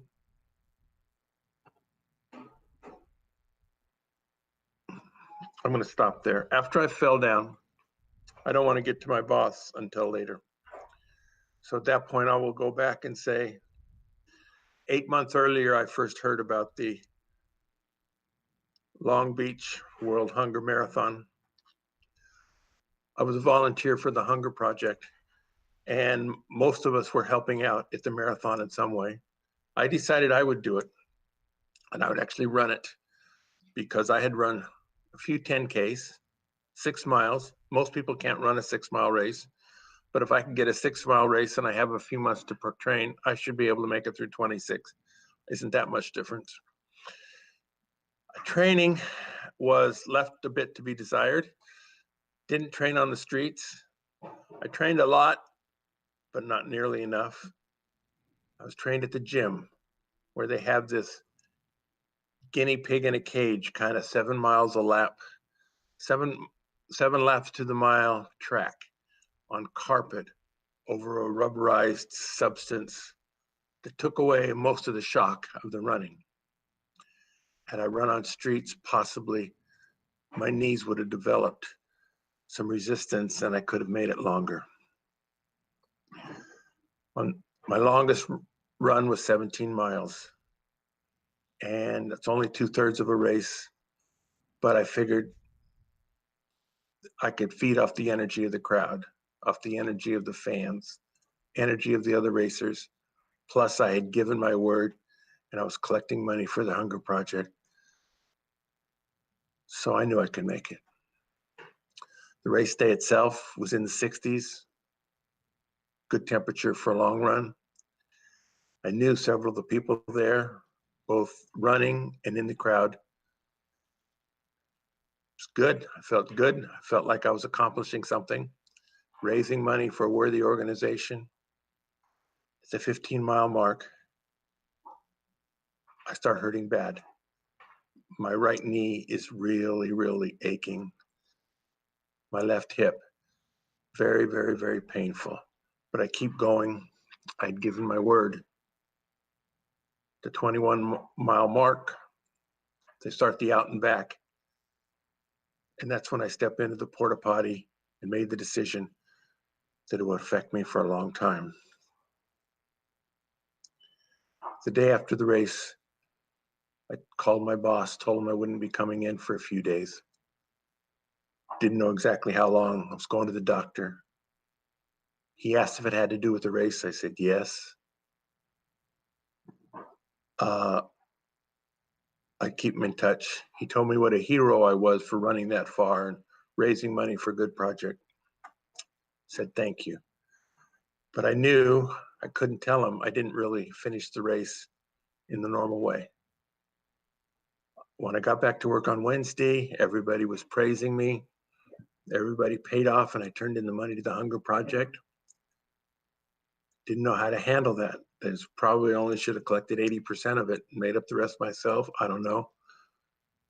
I'm going to stop there. After I fell down, I don't want to get to my boss until later. So at that point, I will go back and say, 8 months earlier, I first heard about the Long Beach World Hunger Marathon. I was a volunteer for the Hunger Project, and most of us were helping out at the marathon in some way. I decided I would do it, and I would actually run it, because I had run a few 10Ks, 6 miles. Most people can't run a 6-mile race, but if I can get a 6-mile race and I have a few months to train, I should be able to make it through 26. Isn't that much difference? Training was left a bit to be desired. Didn't train on the streets. I trained a lot, but not nearly enough. I was trained at the gym, where they have this guinea pig in a cage, kind of 7 miles a lap, seven laps to the mile track on carpet over a rubberized substance that took away most of the shock of the running. Had I run on streets, possibly my knees would have developed some resistance and I could have made it longer. My longest run was 17 miles. And it's only 2/3 of a race, but I figured I could feed off the energy of the crowd, off the energy of the fans, energy of the other racers. Plus, I had given my word and I was collecting money for the Hunger Project. So I knew I could make it. The race day itself was in the 60s, good temperature for a long run. I knew several of the people there, both running and in the crowd. It was good. I felt good. I felt like I was accomplishing something, raising money for a worthy organization. At the 15-mile mark, I start hurting bad. My right knee is really, really aching. My left hip, very, very, very painful. But I keep going. I'd given my word. The 21-mile mark, they start the out and back. And that's when I step into the porta potty and made the decision that it would affect me for a long time. The day after the race, I called my boss, told him I wouldn't be coming in for a few days. Didn't know exactly how long. I was going to the doctor. He asked if it had to do with the race. I said yes. I keep him in touch. He told me what a hero I was for running that far and raising money for a good project. Said thank you. But I knew I couldn't tell him I didn't really finish the race in the normal way. When I got back to work on Wednesday, everybody was praising me. Everybody paid off and I turned in the money to the Hunger Project. Didn't know how to handle that. There's probably only should have collected 80% of it and made up the rest myself. I don't know.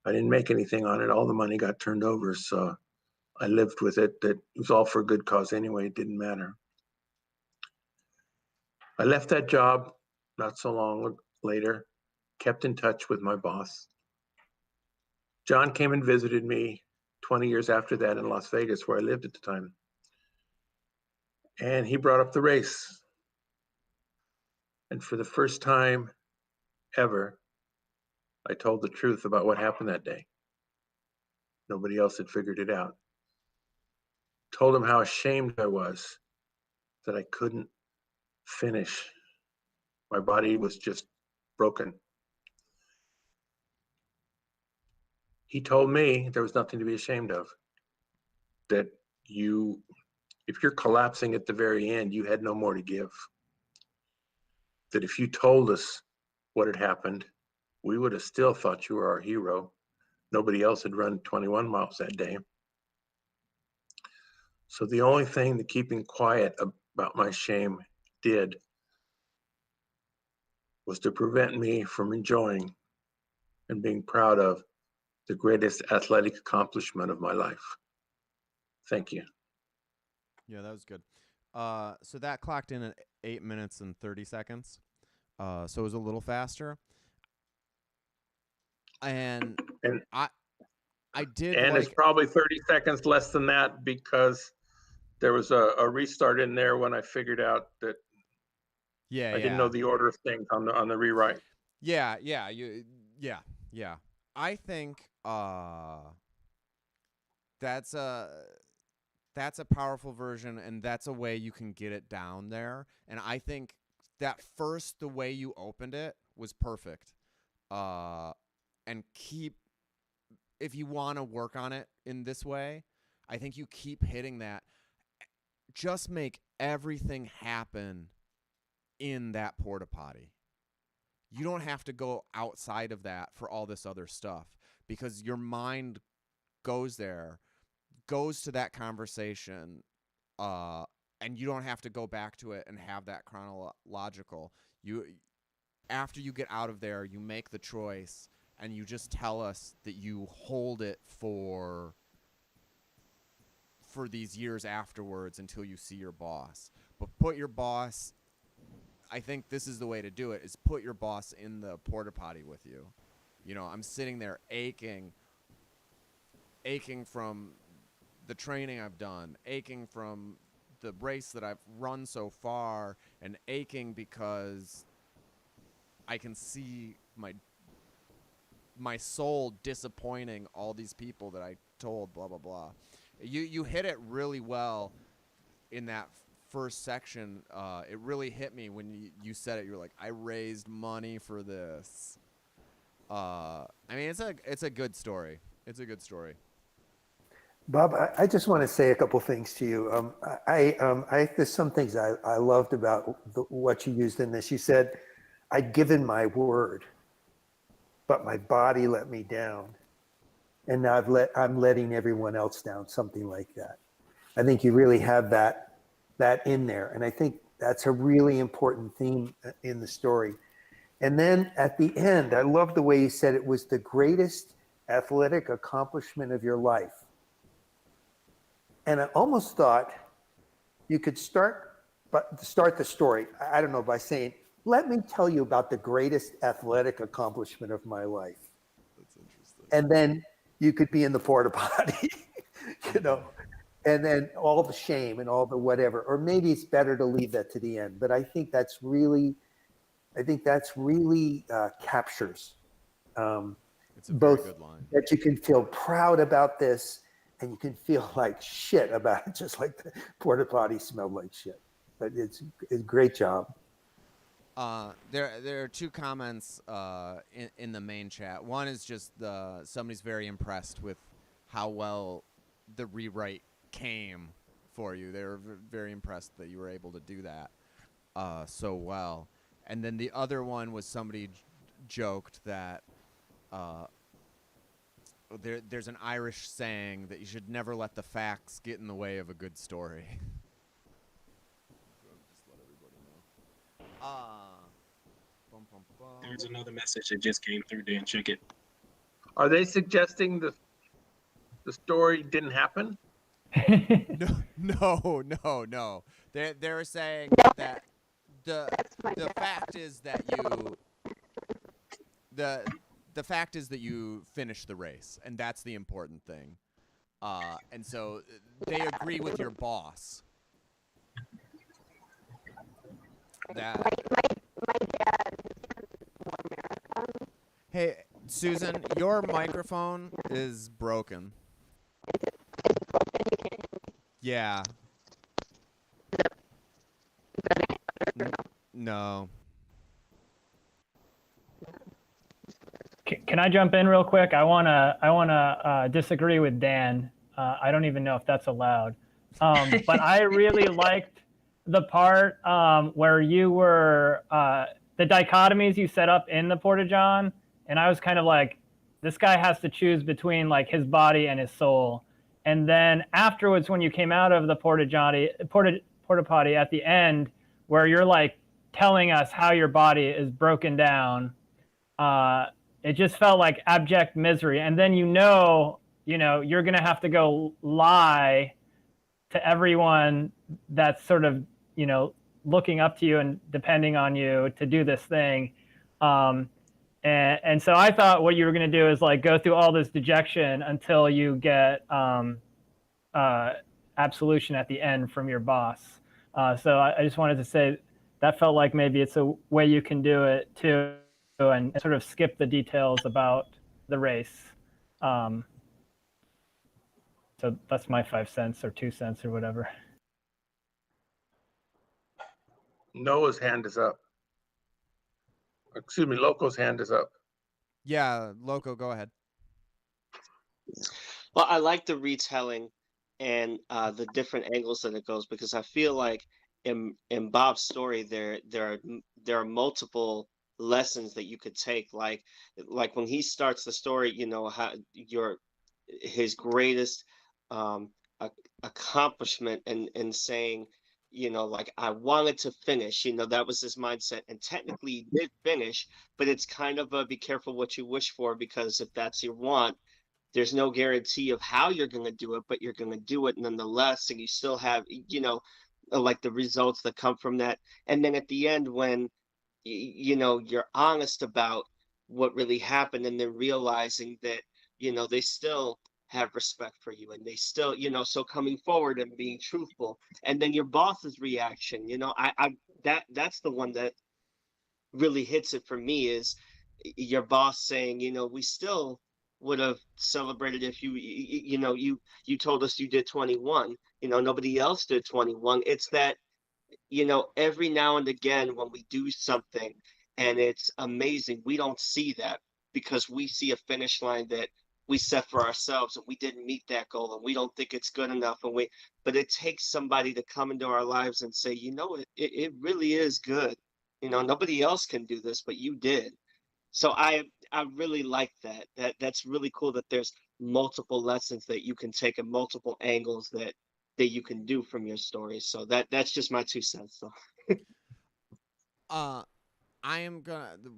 I didn't make anything on it. All the money got turned over. So I lived with it. That it was all for a good cause anyway. It didn't matter. I left that job not so long later, kept in touch with my boss. John came and visited me 20 years after that in Las Vegas, where I lived at the time. And he brought up the race. And for the first time ever, I told the truth about what happened that day. Nobody else had figured it out. Told him how ashamed I was that I couldn't finish. My body was just broken. He told me there was nothing to be ashamed of. That if you're collapsing at the very end, you had no more to give. That if you told us what had happened, we would have still thought you were our hero. Nobody else had run 21 miles that day. So the only thing that keeping quiet about my shame did was to prevent me from enjoying and being proud of the greatest athletic accomplishment of my life. Thank you. Yeah, that was good. So that clocked in at 8 minutes and 30 seconds. So it was a little faster. And I did And like, it's probably 30 seconds less than that because there was a restart in there when I figured out that yeah, I didn't know the order of things on the rewrite. Yeah. I think that's a powerful version, and that's a way you can get it down there. And I think that the way you opened it was perfect. And if you want to work on it in this way, I think you keep hitting that. Just make everything happen in that porta potty. You don't have to go outside of that for all this other stuff, because your mind goes there, goes to that conversation, and you don't have to go back to it and have that chronological. after you get out of there, you make the choice and you just tell us that you hold it for these years afterwards until you see your boss. But put your boss, I think this is the way to do it, is put your boss in the porta potty with you. You know, I'm sitting there aching from the training I've done, aching from the race that I've run so far, and aching because I can see my soul disappointing all these people that I told blah blah blah. You hit it really well in that first section. It really hit me when you said it. You were like, I raised money for this. I mean, it's a good story. It's a good story. Bob, I just want to say a couple things to you. There's some things I loved about what you used in this. You said, I'd given my word, but my body let me down. And now I'm letting everyone else down, something like that. I think you really have that in there. And I think that's a really important theme in the story. And then at the end, I love the way you said it was the greatest athletic accomplishment of your life. And I almost thought you could start the story, I don't know, by saying, let me tell you about the greatest athletic accomplishment of my life. That's interesting. And then you could be in the porta potty, you know, and then all the shame and all the whatever. Or maybe it's better to leave that to the end. But I think that's really captures It's a very both good line. that you can feel proud about this and you can feel like shit about it, just like the porta potty smelled like shit. But it's a great job. There are two comments in the main chat. One is just somebody's very impressed with how well the rewrite came for you. They were very impressed that you were able to do that so well. And then the other one was somebody joked that there's an Irish saying that you should never let the facts get in the way of a good story. Just let everybody know. There's another message that just came through. Didn't check it. Are they suggesting the story didn't happen? No. They're saying that the fact is that the fact is that you finished the race, and that's the important thing. And so they agree with your boss. That. My dad is more American. Hey, Susan, your microphone is broken. Is it broken? You can't hear me? Yeah. Is that any better? No. Can I jump in real quick? I wanna disagree with Dan. I don't even know if that's allowed. But I really liked the part where you were the dichotomies you set up in the Porta-John, and I was kind of like, this guy has to choose between like his body and his soul. And then afterwards, when you came out of the porta potty at the end, where you're like telling us how your body is broken down, it just felt like abject misery. And then you're gonna have to go lie to everyone that's sort of looking up to you and depending on you to do this thing. And so I thought what you were going to do is like go through all this dejection until you get absolution at the end from your boss. So I just wanted to say that felt like maybe it's a way you can do it too, and sort of skip the details about the race. So that's my 5 cents or 2 cents or whatever. Noah's hand is up. Excuse me, Loco's hand is up. Yeah, Loco, go ahead. Well, I like the retelling and the different angles that it goes, because I feel like in Bob's story there are multiple lessons that you could take. Like when he starts the story, how his greatest accomplishment and saying like I wanted to finish, that was his mindset. And technically he did finish, but it's kind of a be careful what you wish for, because if that's your want, there's no guarantee of how you're going to do it, but you're going to do it nonetheless. And you still have, like the results that come from that. And then at the end, when, you're honest about what really happened, and then realizing that, they still have respect for you, and they still, so coming forward and being truthful. And then your boss's reaction, that's the one that really hits it for me, is your boss saying, we still would have celebrated if you told us you did 21, nobody else did 21. It's that, every now and again when we do something and it's amazing, we don't see that, because we see a finish line that we set for ourselves, and we didn't meet that goal, and we don't think it's good enough. But it takes somebody to come into our lives and say, it really is good. Nobody else can do this, but you did. So I really like that. That's really cool that there's multiple lessons that you can take and multiple angles that you can do from your story. So that's just my 2 cents. So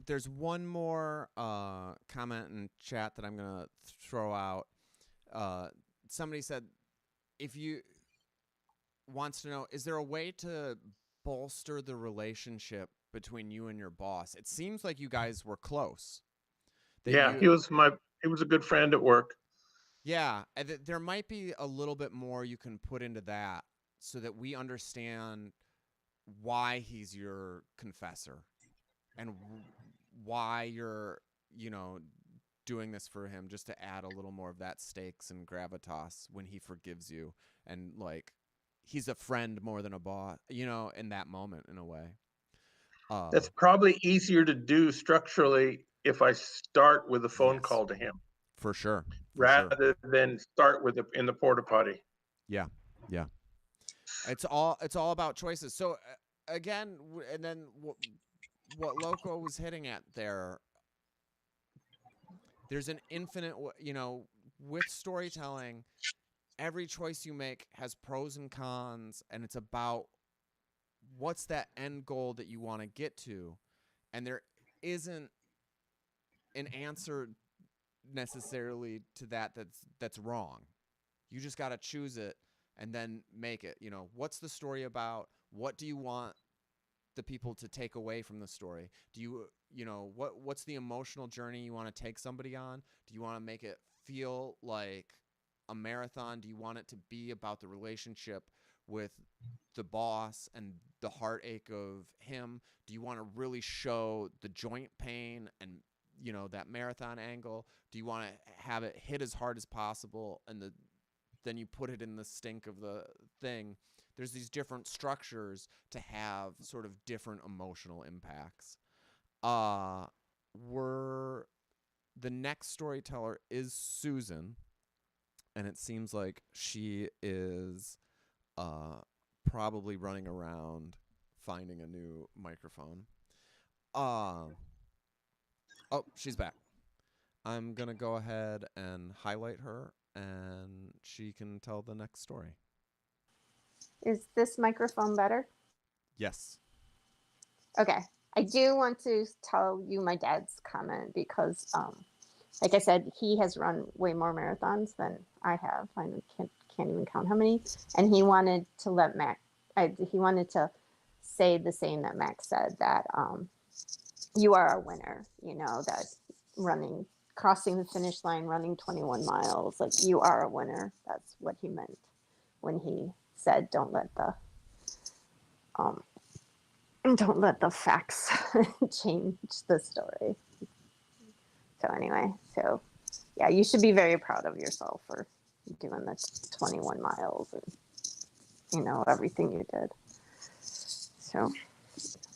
there's one more comment in chat that I'm gonna throw out. Somebody said, if you wants to know, is there a way to bolster the relationship between you and your boss? It seems like you guys were close. Yeah, he was a good friend at work. Yeah, there might be a little bit more you can put into that, so that we understand why he's your confessor, and why you're, doing this for him, just to add a little more of that stakes and gravitas when he forgives you, and like he's a friend more than a boss, in that moment, in a way. That's probably easier to do structurally if I start with a phone call to him. For sure. Rather than start with in the porta potty. Yeah. It's all about choices. So again, and then what Loco was hitting at there, there's an infinite, with storytelling, every choice you make has pros and cons, and it's about what's that end goal that you want to get to. And there isn't an answer necessarily to that's wrong. You just got to choose it and then make it. What's the story about? What do you want the people to take away from the story? Do you what's the emotional journey you want to take somebody on? Do you want to make it feel like a marathon? Do you want it to be about the relationship with the boss and the heartache of him? Do you want to really show the joint pain and that marathon angle? Do you want to have it hit as hard as possible, and then you put it in the stink of the thing? There's these different structures to have sort of different emotional impacts. The next storyteller is Susan, and it seems like she is probably running around finding a new microphone. Oh, she's back. I'm going to go ahead and highlight her, and she can tell the next story. Is this microphone better? Yes. Okay. I do want to tell you my dad's comment, because, like I said, he has run way more marathons than I have. I can't even count how many. And he wanted to let he wanted to say the same that Max said, that you are a winner, that crossing the finish line, running 21 miles, like you are a winner. That's what he meant when he said, don't let the facts change the story. So anyway, yeah, you should be very proud of yourself for doing the 21 miles and, everything you did. So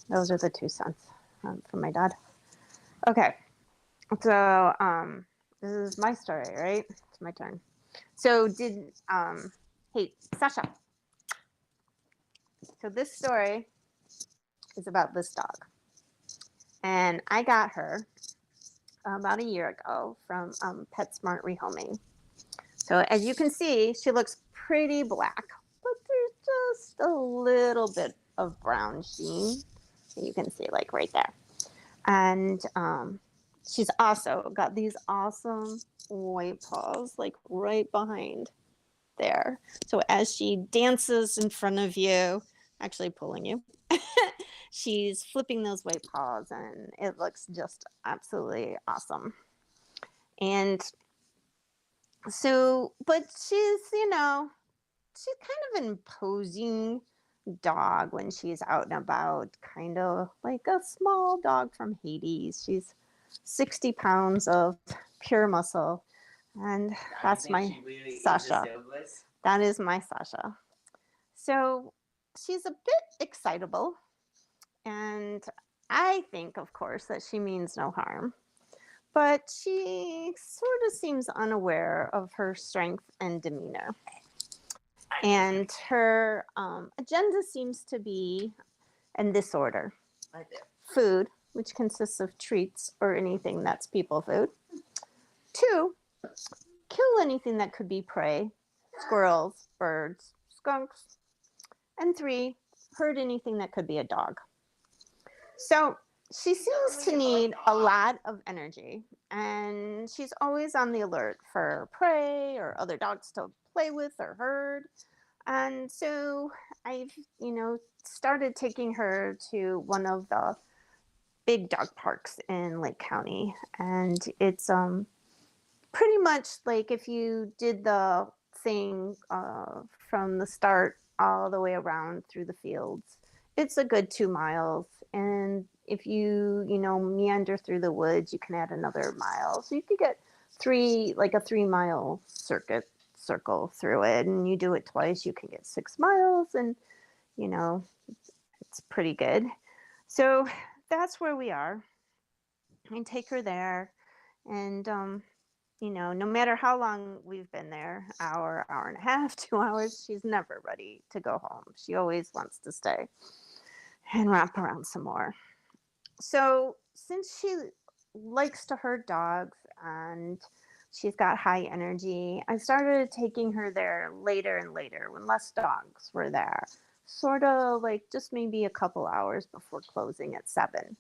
those are the 2 cents from my dad. Okay. So this is my story, right? It's my turn. So hey, Sasha. So this story is about this dog. And I got her about a year ago from PetSmart Rehoming. So as you can see, she looks pretty black, but there's just a little bit of brown sheen. You can see like right there. And she's also got these awesome white paws like right behind there. So as she dances in front of you, actually pulling you, she's flipping those white paws and it looks just absolutely awesome. And so, but she's, you know, she's kind of an imposing dog when she's out and about, kind of like a small dog from Hades. She's 60 pounds of pure muscle. And that's my Sasha. That is my Sasha. So she's a bit excitable. And I think, of course, that she means no harm. But she sort of seems unaware of her strength and demeanor. And her agenda seems to be in this order: food, which consists of treats or anything that's people food. 2, kill anything that could be prey: squirrels, birds, skunks. And 3, hurt anything that could be a dog. So she seems to need a lot of energy, and she's always on the alert for prey or other dogs to play with or herd. And so I've, started taking her to one of the big dog parks in Lake County. And it's pretty much like if you did the thing from the start all the way around through the fields, it's a good 2 miles. And if you, meander through the woods, you can add another mile. So you could get a 3-mile circle through it, and you do it twice, you can get 6 miles, and it's pretty good. So that's where we are. I take her there, and no matter how long we've been there, hour and a half, 2 hours, she's never ready to go home. She always wants to stay and wrap around some more. So since she likes to herd dogs and she's got high energy, I started taking her there later and later when less dogs were there, sort of like just maybe a couple hours before closing at 7.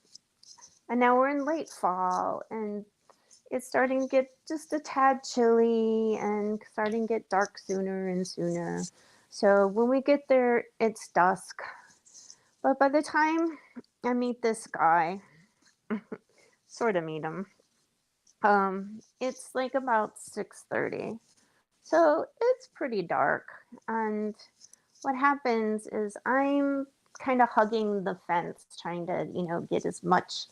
And now we're in late fall, and it's starting to get just a tad chilly and starting to get dark sooner and sooner. So when we get there, it's dusk. But by the time I meet this guy, sort of meet him, it's like about 6:30. So it's pretty dark. And what happens is I'm kind of hugging the fence, trying to, get as much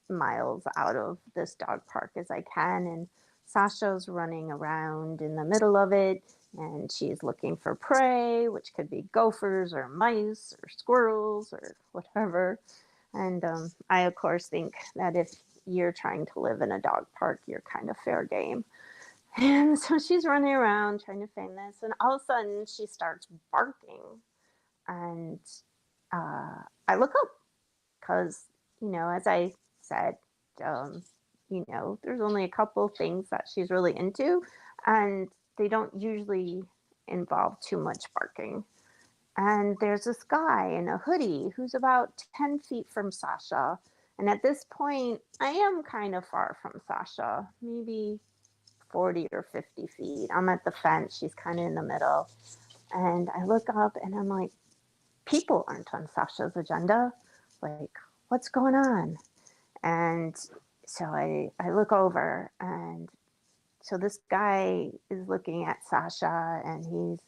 miles out of this dog park as I can. And Sasha's running around in the middle of it, and she's looking for prey, which could be gophers or mice or squirrels or whatever. And I, of course, think that if you're trying to live in a dog park, you're kind of fair game. And so she's running around trying to find this, and all of a sudden she starts barking. And I look up because, as I said, there's only a couple things that she's really into, and they don't usually involve too much barking. And there's this guy in a hoodie who's about 10 feet from Sasha. And at this point, I am kind of far from Sasha, maybe 40 or 50 feet. I'm at the fence. She's kind of in the middle. And I look up and I'm like, people aren't on Sasha's agenda. Like, what's going on? And so I look over, and so this guy is looking at Sasha, and he's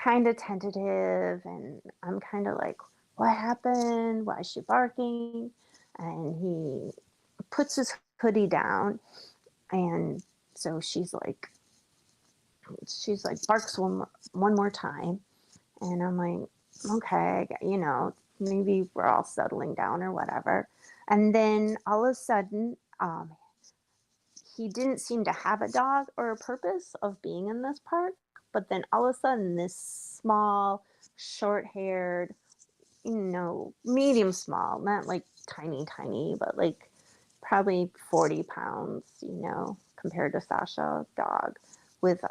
kind of tentative, and I'm kind of like, what happened? Why is she barking? And he puts his hoodie down, and so she's like barks one more time, and I'm like, okay, maybe we're all settling down or whatever. And then all of a sudden, he didn't seem to have a dog or a purpose of being in this park. But then all of a sudden, this small, short-haired, medium small, not like tiny, but like probably 40 pounds, compared to Sasha, dog, with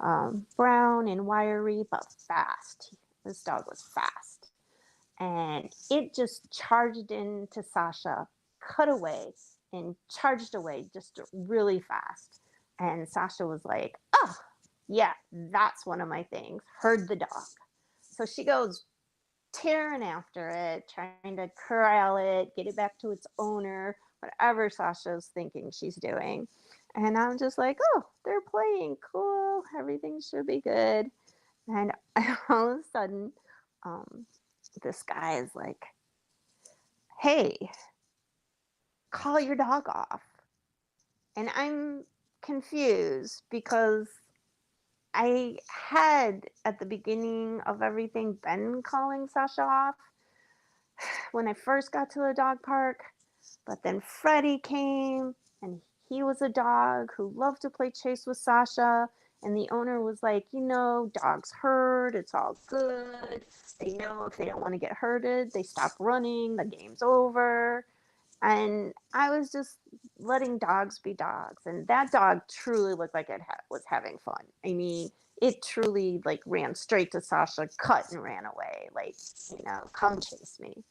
brown and wiry, but fast. This dog was fast. And it just charged into Sasha, cut away, and charged away just really fast. And Sasha was like, oh, yeah, that's one of my things. Heard the dog. So she goes tearing after it, trying to corral it, get it back to its owner, whatever Sasha's thinking she's doing. And I'm just like, oh, they're playing. Cool. Everything should be good. And all of a sudden, this guy is like, hey, call your dog off. And I'm confused because I had at the beginning of everything been calling Sasha off when I first got to the dog park. But then Freddie came, and he was a dog who loved to play chase with Sasha. And the owner was like, dogs hurt. It's all good. They know if they don't want to get hurted, they stop running. The game's over. And I was just letting dogs be dogs. And that dog truly looked like it was having fun. I mean, it truly like ran straight to Sasha, cut and ran away. Like, come chase me.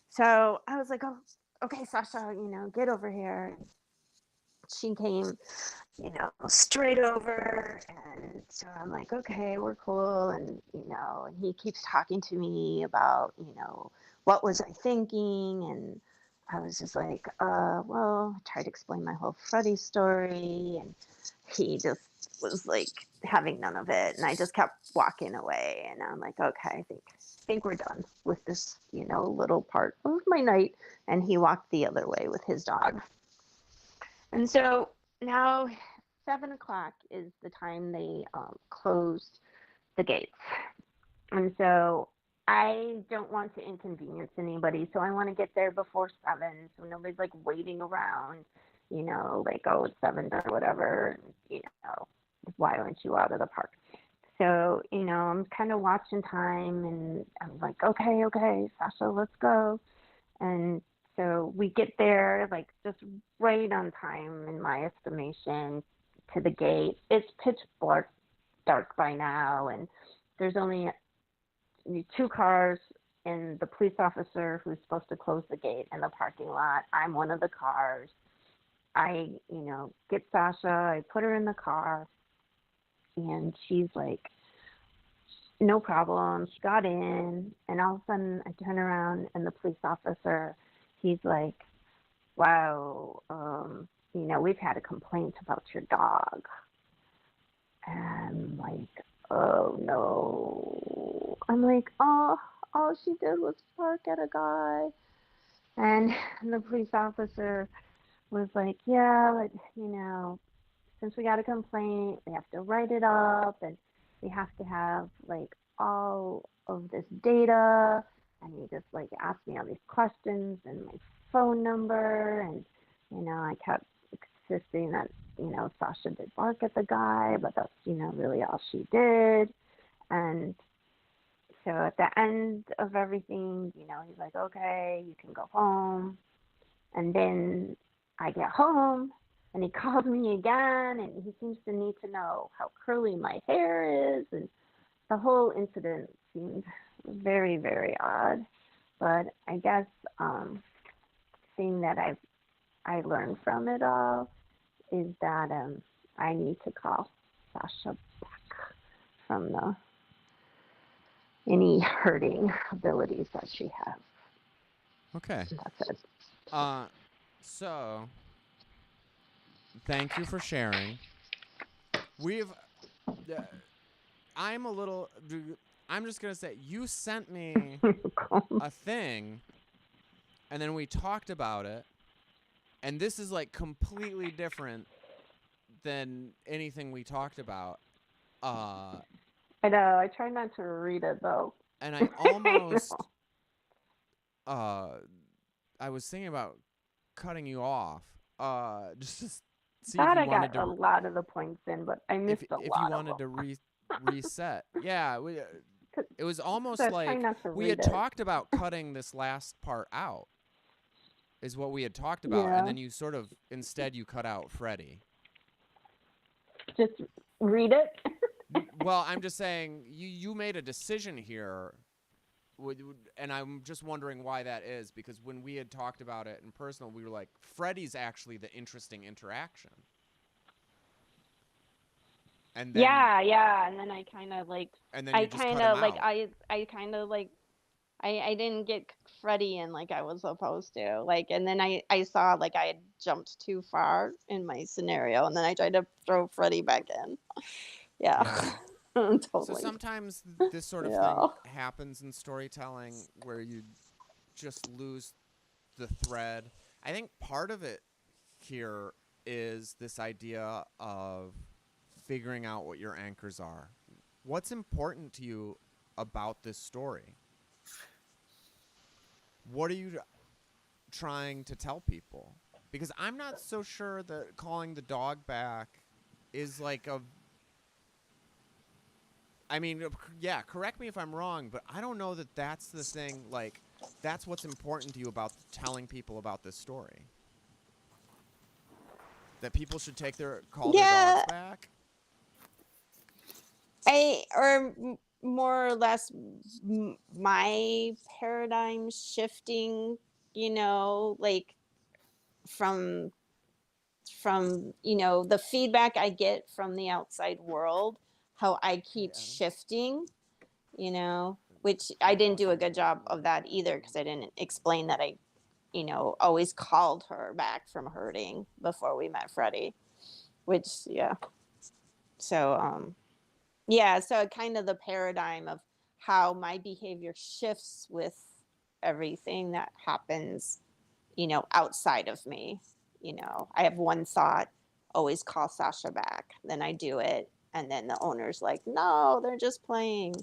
So I was like, oh, okay, Sasha, get over here. She came, straight over. And so I'm like, okay, we're cool. And, and he keeps talking to me about, what was I thinking? And I was just like, well, I tried to explain my whole Freddie story. And he just was like having none of it. And I just kept walking away. And I'm like, okay, I think we're done with this, little part of my night. And he walked the other way with his dog. And so now 7:00 is the time they closed the gates. And so I don't want to inconvenience anybody. So I want to get there before 7. So nobody's like waiting around, like, oh, it's 7 or whatever. And, why aren't you out of the park? So, I'm kind of watching time and I'm like, okay, Sasha, let's go. And so we get there like just right on time in my estimation to the gate. It's pitch dark by now, and there's only 2 cars and the police officer who's supposed to close the gate in the parking lot. I'm one of the cars. I, get Sasha, I put her in the car, and she's like, no problem. She got in, and all of a sudden I turn around and the police officer, he's like, wow, we've had a complaint about your dog. And I'm like, oh no. I'm like, oh, all she did was bark at a guy. And the police officer was like, yeah, but, since we got a complaint, we have to write it up, and we have to have, like, all of this data. And he just, like, asked me all these questions and my phone number. And, I kept insisting that, Sasha did bark at the guy, but that's, really all she did. And so at the end of everything, he's like, okay, you can go home. And then I get home, and he calls me again, and he seems to need to know how curly my hair is. And the whole incident seemed very, very odd. But I guess thing that I learned from it all is that I need to call Sasha back from any hurting abilities that she has. Okay. That's it. So thank you for sharing. I'm just going to say, you sent me a thing, and then we talked about it, and this is like completely different than anything we talked about. I know. I try not to read it though. And I almost, I was thinking about cutting you off, just to see Thought if you I wanted got a lot of the points in, but I missed a lot. If you wanted to reset, yeah. It was almost so like we had it. talked about cutting this last part out, is what we had talked about, Yeah. and then you sort of instead you cut out Freddie. Just read it. Well, I'm just saying you made a decision here, and I'm just wondering why that is, because when we had talked about it in personal, we were like, Freddie's actually the interesting interaction. And then Yeah, and then I kind of like and then you just cut him out. I kind of like I didn't get Freddie in like I was supposed to. Like, and then I saw like I had jumped too far in my scenario, and then I tried to throw Freddie back in. Yeah. Totally. So sometimes this sort of Yeah. thing happens in storytelling where you just lose the thread. I think part of it here is this idea of figuring out what your anchors are. What's important to you about this story? What are you trying to tell people? Because I'm not so sure that calling the dog back is like a... I mean, yeah, correct me if I'm wrong, but I don't know that that's the thing, like, that's what's important to you about telling people about this story. That people should call their dogs back? More or less my paradigm shifting, you know, like from you know, the feedback I get from the outside world, how I keep shifting, you know, which I didn't do a good job of that either, because I didn't explain that I, you know, always called her back from hurting before we met Freddie, which, yeah. So, yeah, so kind of the paradigm of how my behavior shifts with everything that happens, you know, outside of me. You know, I have one thought, always call Sasha back. Then I do it. And then the owner's like, no, they're just playing.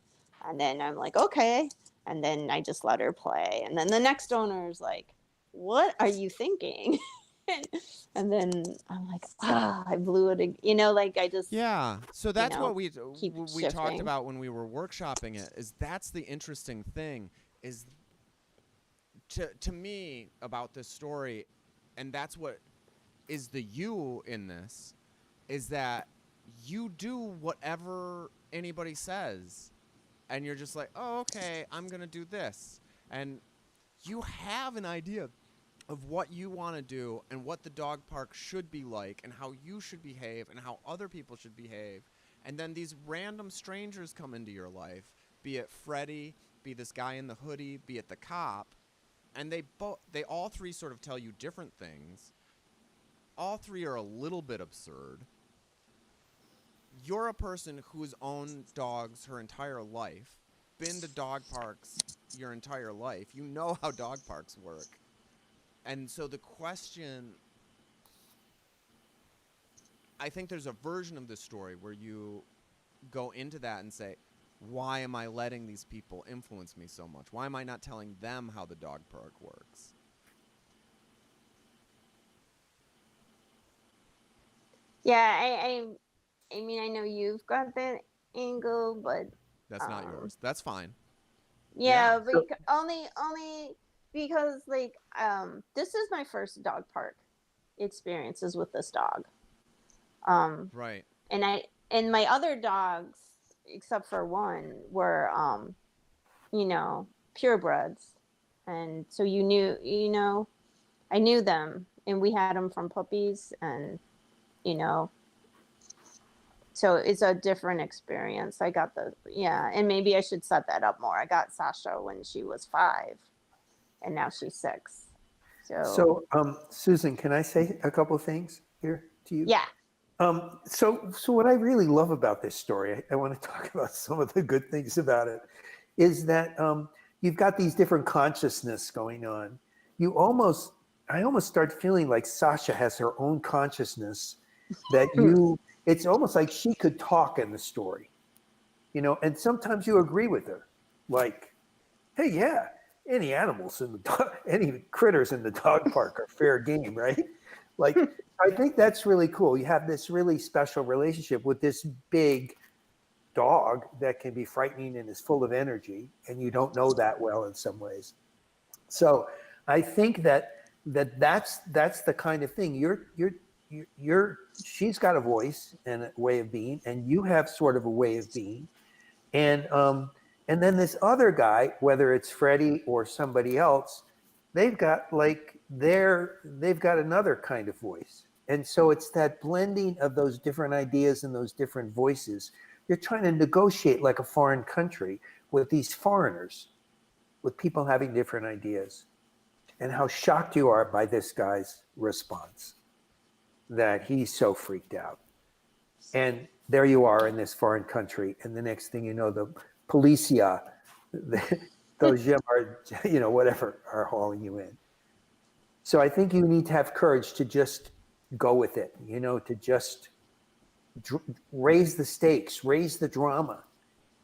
And then I'm like, okay. And then I just let her play. And then the next owner's like, what are you thinking? And then I'm like, I blew it. You know, like I just. Yeah. So that's you know, what we talked shifting. about when we were workshopping it, is that's the interesting thing, is to me about this story, and that's what is the you in this, is that you do whatever anybody says, and you're just like, oh, okay, I'm going to do this. And you have an idea of what you want to do and what the dog park should be like and how you should behave and how other people should behave. And then these random strangers come into your life, be it Freddie, be this guy in the hoodie, be it the cop, and they all three sort of tell you different things. All three are a little bit absurd. You're a person who's owned dogs her entire life, been to dog parks your entire life. You know how dog parks work. And so the question, I think there's a version of this story where you go into that and say, why am I letting these people influence me so much? Why am I not telling them how the dog park works? Yeah, I mean, I know you've got that angle, but That's not yours. That's fine. yeah, Yeah. only because like this is my first dog park experiences with this dog. Right. And my other dogs, except for one, were you know, purebreds, and so you know, I knew them, and we had them from puppies, and you know. So it's a different experience. I got and maybe I should set that up more. I got Sasha when she was 5, and now she's 6. So, Susan, can I say a couple of things here to you? Yeah. So what I really love about this story, I want to talk about some of the good things about it, is that you've got these different consciousness going on. I almost start feeling like Sasha has her own consciousness that it's almost like she could talk in the story, you know, and sometimes you agree with her, like, hey, yeah, any critters in the dog park are fair game, right? Like, I think that's really cool. You have this really special relationship with this big dog that can be frightening and is full of energy, and you don't know that well in some ways. So I think that's the kind of thing you're she's got a voice and a way of being, and you have sort of a way of being, and then this other guy, whether it's Freddie or somebody else, they've got another kind of voice. And so it's that blending of those different ideas and those different voices. You're trying to negotiate like a foreign country with these foreigners, with people having different ideas. And how shocked you are by this guy's response, that he's so freaked out. And there you are in this foreign country, and the next thing you know, the policia, those whatever, are hauling you in. So I think you need to have courage to just go with it, to just raise the stakes, raise the drama.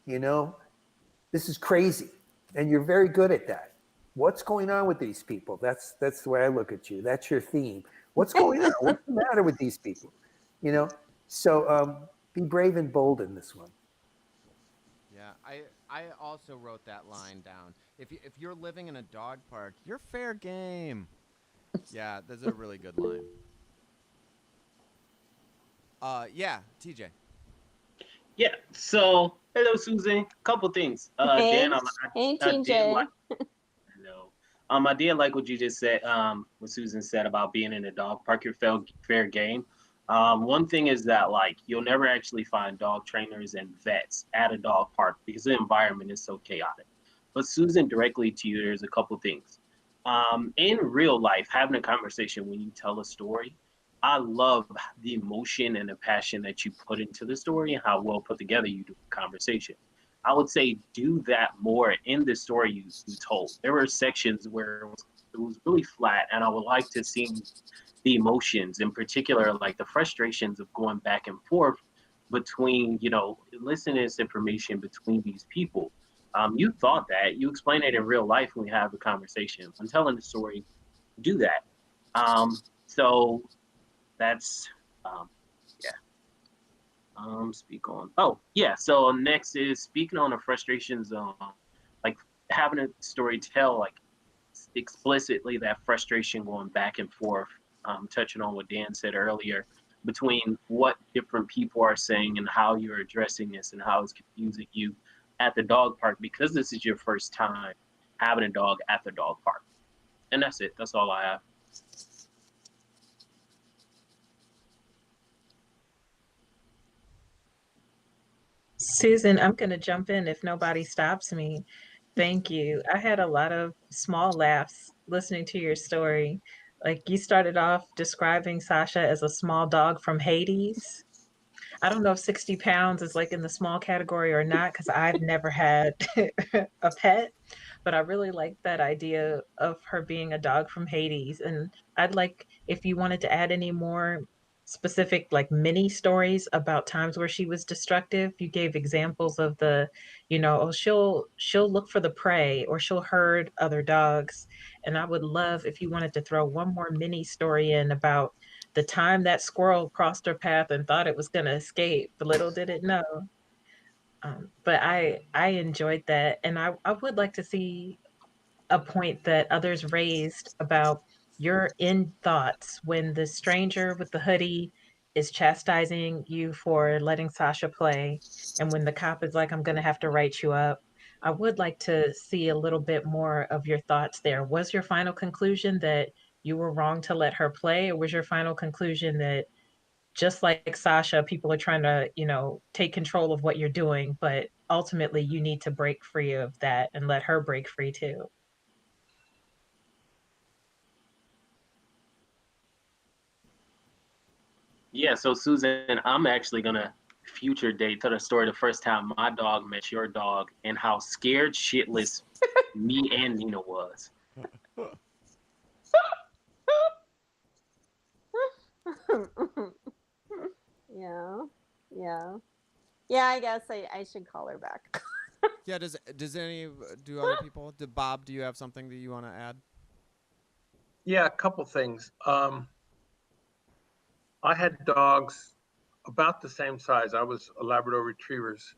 This is crazy, and you're very good at that. What's going on with these people? That's the way I look at you. That's your theme. What's going on? What's the matter with these people? So be brave and bold in this one. Yeah, I also wrote that line down. If you're living in a dog park, you're fair game. Yeah, that's a really good line. Yeah, TJ. Yeah. So hello, Susan. Couple things. Dan, Hey, I did TJ. like. Hello. I did like what you just said. What Susan said about being in a dog park, your fair game. One thing is that you'll never actually find dog trainers and vets at a dog park because the environment is so chaotic. But Susan, directly to you, there's a couple things. In real life, having a conversation when you tell a story, I love the emotion and the passion that you put into the story and how well put together you do the conversation. I would say do that more in the story you told. There were sections where it was really flat, and I would like to see the emotions, in particular, like the frustrations of going back and forth between, listening to this information between these people. You thought that. You explain it in real life when we have a conversation. I'm telling the story, do that. So that's, yeah. Speak on. Oh, yeah. So next is speaking on the frustrations, like having a story tell, explicitly that frustration going back and forth, touching on what Dan said earlier, between what different people are saying and how you're addressing this and how it's confusing you at the dog park because this is your first time having a dog at the dog park. And that's it. That's all I have. Susan, I'm going to jump in if nobody stops me. Thank you. I had a lot of small laughs listening to your story. Like you started off describing Sasha as a small dog from Hades. I don't know if 60 pounds is like in the small category or not, because I've never had a pet, but I really like that idea of her being a dog from Hades. And I'd like if you wanted to add any more specific like mini stories about times where she was destructive. You gave examples of oh, she'll look for the prey or she'll herd other dogs. And I would love if you wanted to throw one more mini story in about the time that squirrel crossed her path and thought it was going to escape, but little did it know. But I enjoyed that, and I would like to see a point that others raised about your in thoughts when the stranger with the hoodie is chastising you for letting Sasha play, and when the cop is like, "I'm going to have to write you up." I would like to see a little bit more of your thoughts there. Was your final conclusion that you were wrong to let her play, or was your final conclusion that just like Sasha, people are trying to, take control of what you're doing, but ultimately you need to break free of that and let her break free too? Yeah, so Susan, I'm actually gonna future date tell the story the first time my dog met your dog and how scared shitless me and Nina was. Yeah. Yeah. Yeah, I guess I should call her back. Yeah, do other people, Bob, do you have something that you want to add? Yeah, a couple things. I had dogs about the same size. I was a Labrador Retrievers.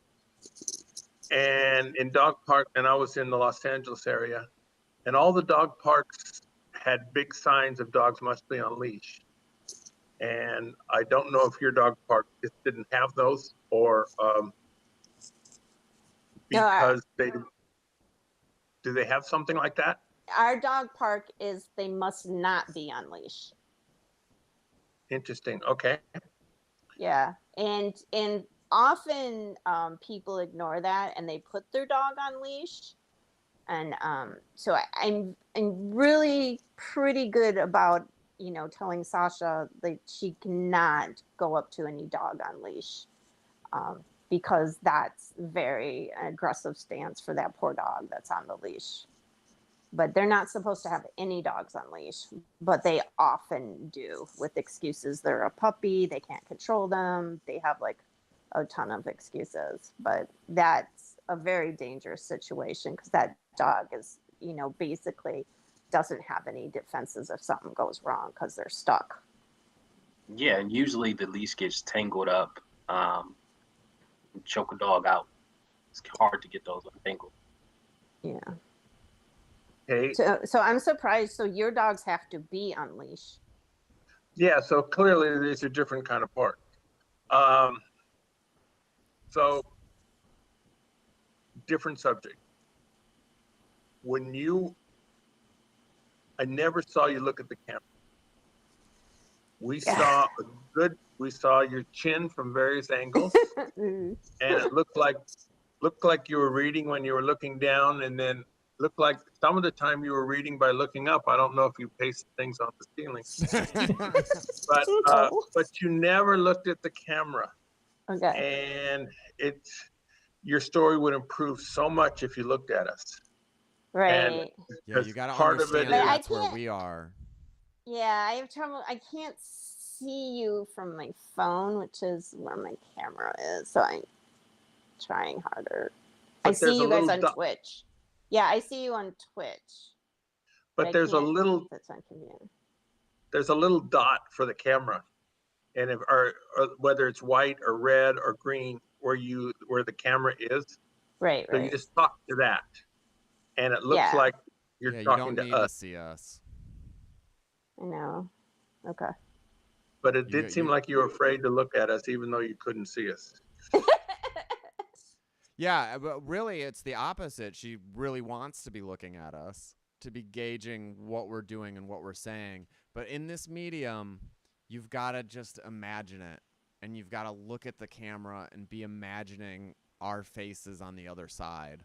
And in dog park, and I was in the Los Angeles area, and all the dog parks had big signs of dogs must be on leash. And I don't know if your dog park just didn't have those, or because do they have something like that? Our dog park is they must not be on leash. Interesting. Okay. Yeah, and often people ignore that and they put their dog on leash, and so I'm really pretty good about telling Sasha that she cannot go up to any dog on leash, because that's very aggressive stance for that poor dog that's on the leash. But they're not supposed to have any dogs on leash, but they often do, with excuses. They're a puppy, they can't control them, they have like a ton of excuses. But that's a very dangerous situation, because that dog is, basically doesn't have any defenses if something goes wrong, because they're stuck. Yeah, and usually the leash gets tangled up, choke a dog out. It's hard to get those untangled. Yeah. Okay. So I'm surprised. So your dogs have to be on leash. Yeah. So clearly these are different kind of parks. So different subject. I never saw you look at the camera. We saw your chin from various angles, and it looked like you were reading when you were looking down, and then looked like some of the time you were reading by looking up. I don't know if you pasted things on the ceiling, but you never looked at the camera. Okay. And your story would improve so much if you looked at us. Right. And Yeah, you got to part of it understand is that's where we are. Yeah, I have trouble. I can't see you from my phone, which is where my camera is. So I'm trying harder. I see you guys on Twitch. Yeah, I see you on Twitch. But there's a little. That's inconvenient. There's a little dot for the camera, and or whether it's white or red or green, where the camera is. Right. So you just talk to that, and it looks like you're talking to us. You don't need to see us. I know. Okay. But it did seem like you were afraid to look at us, even though you couldn't see us. Yeah, but really it's the opposite. She really wants to be looking at us, to be gauging what we're doing and what we're saying. But in this medium, you've got to just imagine it, and you've got to look at the camera and be imagining our faces on the other side.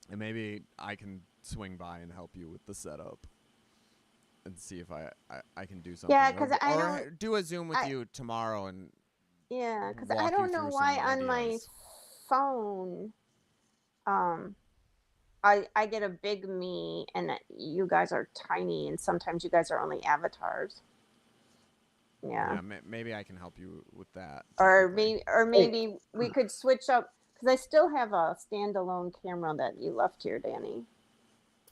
And maybe I can swing by and help you with the setup and see if I can do something. Yeah, because I don't do a Zoom with you tomorrow and because I don't know why on my phone I get a big me and you guys are tiny, and sometimes you guys are only avatars. Yeah, maybe I can help you with that. Or maybe we could switch up, because I still have a standalone camera that you left here, Danny.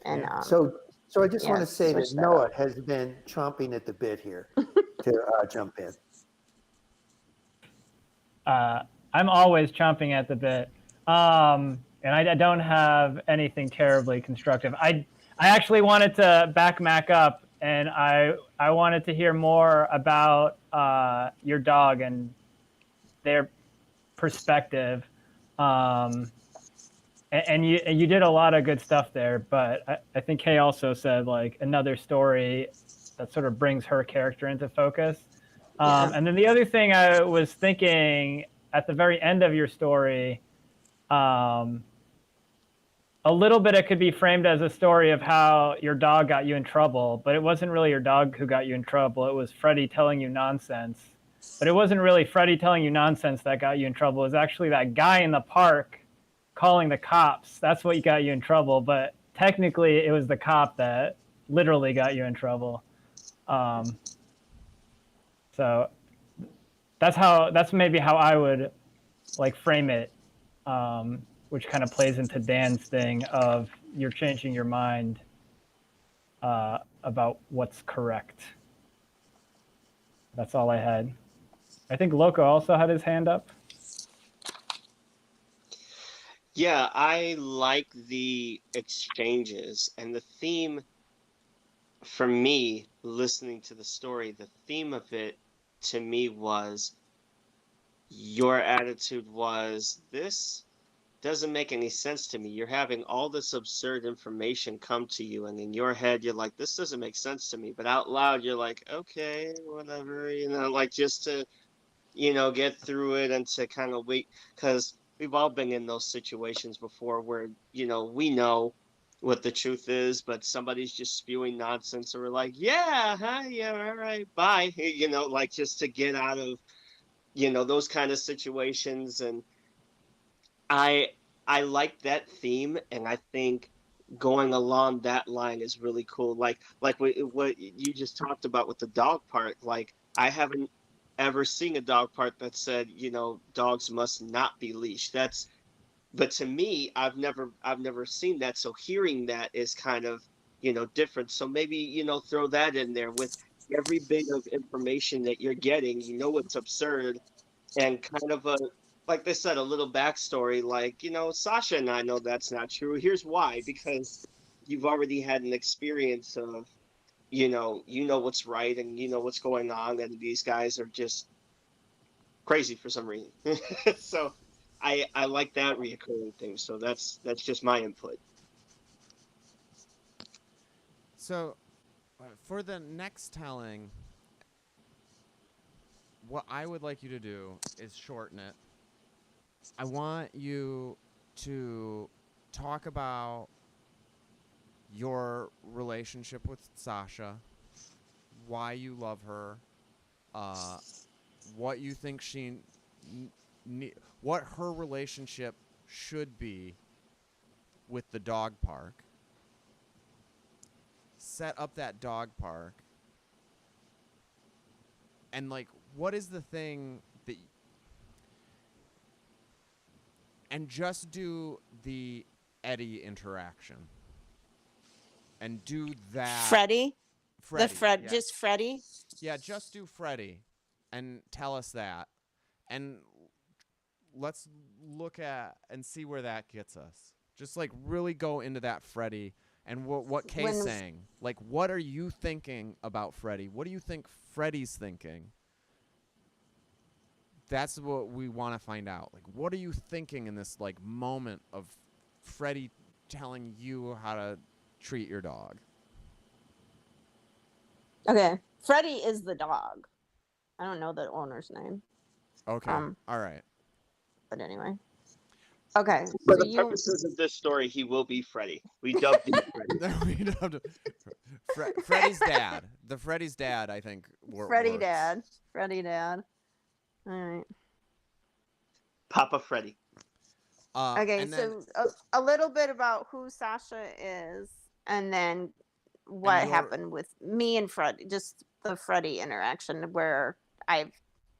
And so I just want to say that Noah has been chomping at the bit here to jump in. I'm always chomping at the bit, and I don't have anything terribly constructive. I actually wanted to back Mac up, and I wanted to hear more about your dog and their perspective. And you did a lot of good stuff there, but I think Kay also said like another story that sort of brings her character into focus. And then the other thing I was thinking at the very end of your story, a little bit it could be framed as a story of how your dog got you in trouble, but it wasn't really your dog who got you in trouble. It was Freddie telling you nonsense. But it wasn't really Freddie telling you nonsense that got you in trouble. It was actually that guy in the park calling the cops. That's what got you in trouble. But technically, it was the cop that literally got you in trouble. So that's maybe how I would like frame it, which kind of plays into Dan's thing of you're changing your mind about what's correct. That's all I had. I think Loco also had his hand up. Yeah, I like the exchanges and the theme for me, listening to the story, the theme of it to me was your attitude was this doesn't make any sense to me. You're having all this absurd information come to you, and in your head, you're like, this doesn't make sense to me. But out loud, you're like, okay, whatever, like just to, get through it and to kind of wait. Because we've all been in those situations before where, we know what the truth is, but somebody's just spewing nonsense, or we're like, yeah, huh, yeah, all right, bye. Like just to get out of, those kind of situations. And I I like that theme, and I think going along that line is really cool. Like what you just talked about with the dog park. Like I haven't ever seen a dog park that said, dogs must not be leashed. But to me, I've never seen that. So hearing that is kind of, different. So maybe, throw that in there with every bit of information that you're getting. It's absurd, and kind of like they said, a little backstory, like, Sasha and I know that's not true. Here's why: because you've already had an experience of, what's right, and what's going on, and these guys are just crazy for some reason. So I like that reoccurring thing. So that's just my input. So, for the next telling, what I would like you to do is shorten it. I want you to talk about your relationship with Sasha, why you love her, what you think what her relationship should be with the dog park. Set up that dog park. And like, what is the thing that and just do the Eddie interaction. And do that. Freddie? Freddie. Yeah. Just Freddie? Yeah, just do Freddie and tell us that. And let's look at and see where that gets us. Just like really go into that Freddie and what Kay's saying. Like, what are you thinking about Freddie? What do you think Freddie's thinking? That's what we want to find out. Like, what are you thinking in this like moment of Freddie telling you how to treat your dog? Okay. Freddie is the dog. I don't know the owner's name. Okay. All right. But anyway. Okay. For the purposes of this story, he will be Freddie. We dubbed him Freddie. We dubbed Freddie's dad. The Freddie's dad, I think. Freddie works. dad. Freddie dad. All right. Papa Freddie. Okay, so a little bit about who Sasha is, and then what happened with me and Freddie, just the Freddie interaction where I've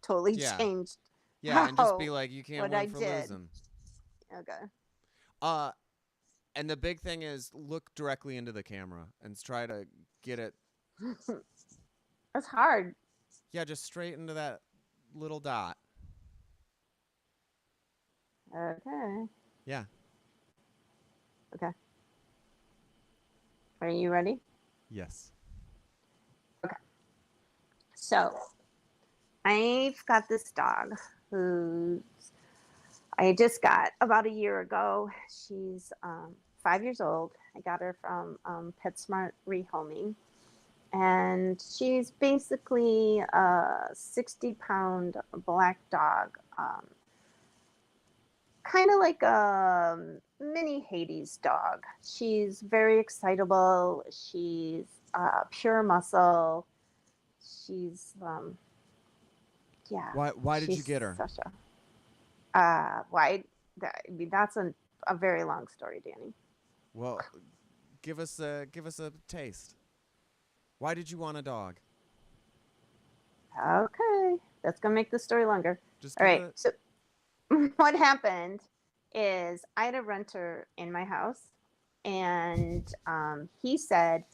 totally changed. Yeah, and just be like, you can't win for losing. Okay. And the big thing is look directly into the camera and try to get it. That's hard. Yeah, just straight into that little dot. Okay. Yeah. Okay. Are you ready? Yes. Okay. So, I've got this dog who I just got about a year ago. She's 5 years old. I got her from PetSmart Rehoming. And she's basically a 60-pound black dog. Kind of like a mini Hades dog. She's very excitable. She's pure muscle. She's yeah. Why did you get her? Sasha. Why? That's a very long story, Danny. Well, give us a taste. Why did you want a dog? Okay, that's gonna make the story longer. All right. So what happened is I had a renter in my house, and he said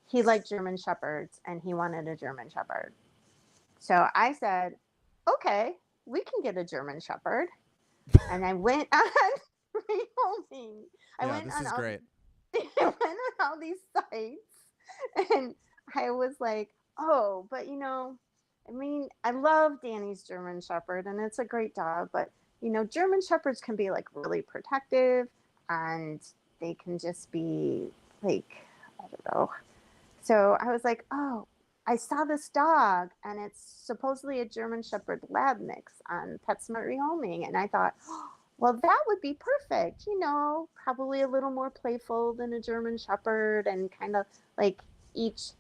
he liked German Shepherds and he wanted a German Shepherd. So I said, okay, we can get a German Shepherd. And I went on rehoming. This is great. I went on all these sites, and I was like, oh, but I mean, I love Danny's German Shepherd, and it's a great dog, but German Shepherds can be like really protective, and they can just be like, I don't know. So I was like, oh, I saw this dog, and it's supposedly a German Shepherd Lab mix on PetSmart Rehoming, and I thought, oh, well, that would be perfect. Probably a little more playful than a German Shepherd, and kind of like each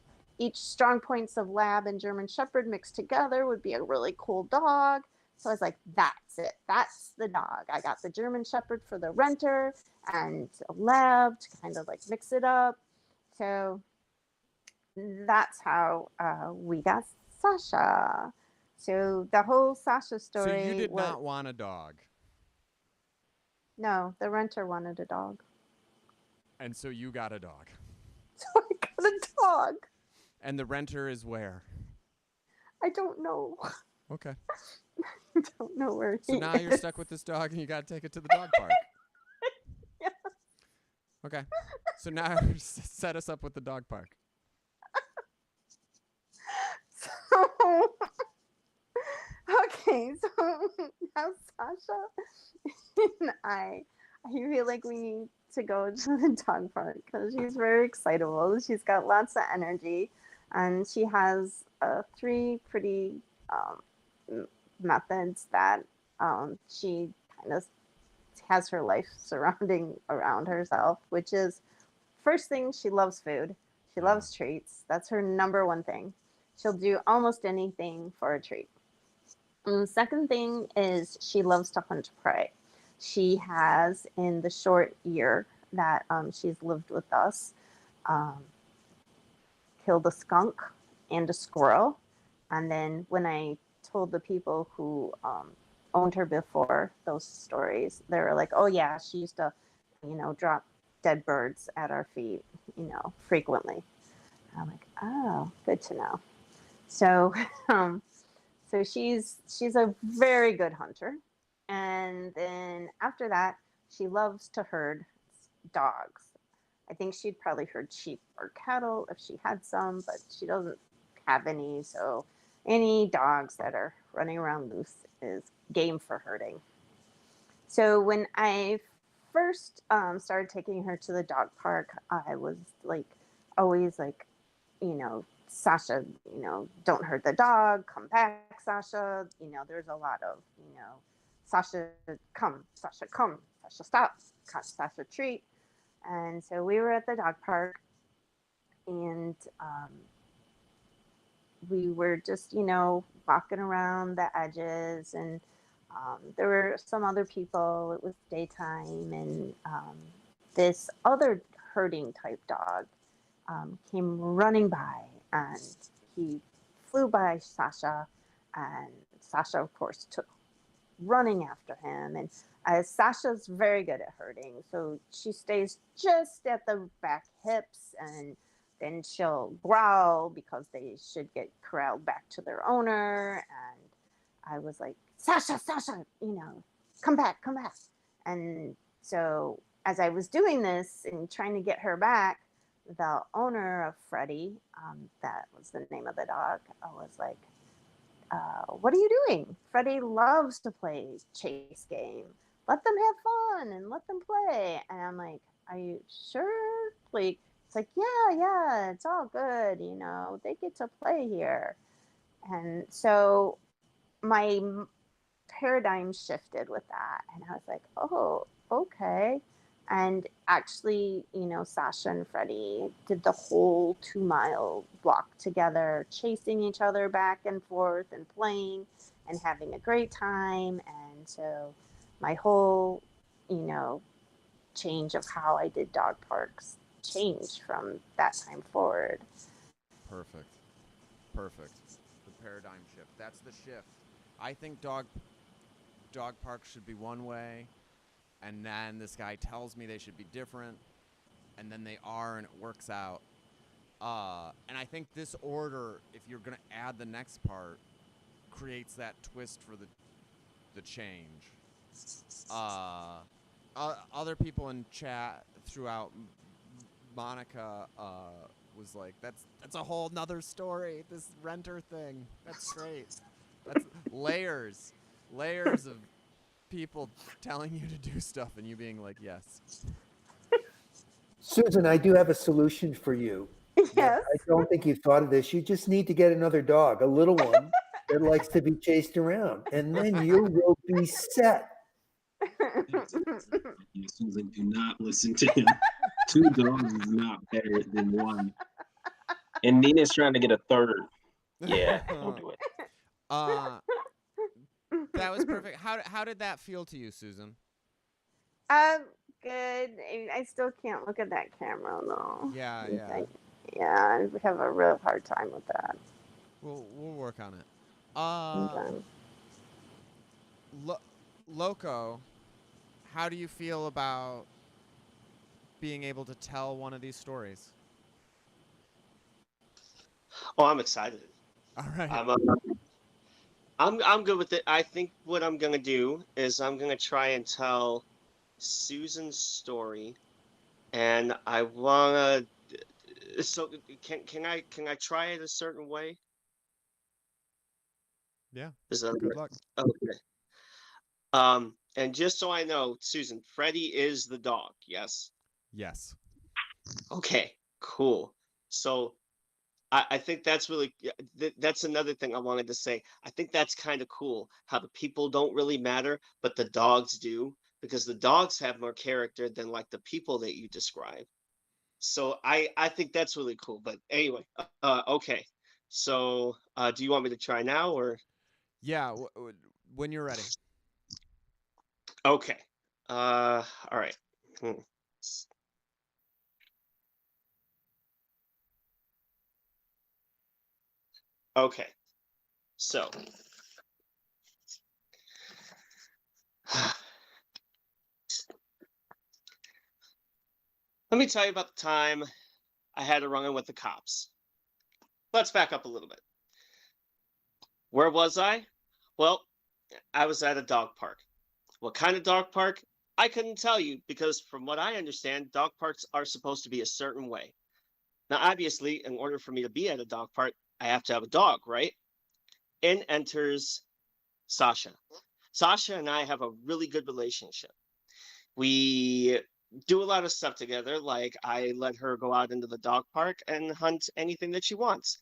strong points of Lab and German Shepherd mixed together would be a really cool dog. So I was like, that's it. That's the dog. I got the German Shepherd for the renter and a Lab to kind of like mix it up. So that's how we got Sasha. So the whole Sasha story. So you did not want a dog. No, the renter wanted a dog. And so you got a dog. So I got a dog. And the renter is where? I don't know. Okay. I don't know where he is. So now you're stuck with this dog and you got to take it to the dog park. Yeah. Okay. So now set us up with the dog park. Okay, so now Sasha and I feel like we need to go to the dog park because she's very excitable. She's got lots of energy, and she has 3 pretty methods that she kind of has her life surrounding around herself, which is, first thing, she loves food. She loves treats. That's her number one thing. She'll do almost anything for a treat. And the second thing is she loves to hunt prey. She has, in the short year that she's lived with us, killed a skunk and a squirrel. And then when I told the people who owned her before those stories, they were like, oh yeah, she used to, drop dead birds at our feet, frequently. And I'm like, oh, good to know. So, so she's a very good hunter. And then after that, she loves to herd dogs. I think she'd probably herd sheep or cattle if she had some, but she doesn't have any. So any dogs that are running around loose is game for herding. So when I first started taking her to the dog park, I was like, always like, Sasha, don't hurt the dog, come back, Sasha. There's a lot of, Sasha, come, Sasha, stop, Sasha, treat. And so we were at the dog park, and we were just, walking around the edges, and there were some other people. It was daytime, and this other herding type dog came running by, and he flew by Sasha, and Sasha, of course, took running after him. And Sasha's very good at herding, so she stays just at the back hips, and then she'll growl because they should get corralled back to their owner. And I was like, Sasha, come back. And so as I was doing this and trying to get her back, the owner of Freddie, that was the name of the dog, I was like, what are you doing? Freddie loves to play chase game. Let them have fun and let them play. And I'm like, are you sure? Like, it's like, yeah, it's all good. They get to play here. And so my paradigm shifted with that. And I was like, oh, okay. And actually, Sasha and Freddie did the whole 2-mile walk together, chasing each other back and forth and playing and having a great time. And so my whole, change of how I did dog parks changed from that time forward. Perfect. The paradigm shift. That's the shift. I think dog parks should be one way, and then this guy tells me they should be different, and then they are, and it works out. And I think this order, if you're going to add the next part, creates that twist for the change. other people in chat throughout, Monica was like, that's a whole nother story, this renter thing. That's great. That's layers of people telling you to do stuff and you being like, yes. Susan, I do have a solution for you. Yes. I don't think you've thought of this. You just need to get another dog, a little one that likes to be chased around, and then you will be set. Susan, do not listen to him. 2 dogs is not better than 1. And Nina's trying to get a 3rd. Yeah, don't do it. That was perfect. How did that feel to you, Susan? Good. I still can't look at that camera though. Yeah. Yeah, I have a real hard time with that. We'll work on it. Okay. Loco, how do you feel about being able to tell one of these stories? Oh, I'm excited. All right. I'm good with it. I think what I'm gonna do is I'm gonna try and tell Susan's story, and I wanna. So can I try it a certain way? Yeah. Is that Good luck. okay? And just so I know, Susan, Freddie is the dog. Yes. Yes. Okay. Cool. So I think that's really that's another thing I wanted to say. I think that's kind of cool how the people don't really matter, but the dogs do, because the dogs have more character than like the people that you describe. So I think that's really cool. But anyway, okay. So do you want me to try now or? Yeah, when you're ready. Okay. All right. Okay. So let me tell you about the time I had a run-in with the cops. Let's back up a little bit. Where was I? Well, I was at a dog park. What kind of dog park? I couldn't tell you, because from what I understand, dog parks are supposed to be a certain way. Now, obviously, in order for me to be at a dog park, I have to have a dog, right? In enters Sasha. Sasha and I have a really good relationship. We do a lot of stuff together, like I let her go out into the dog park and hunt anything that she wants.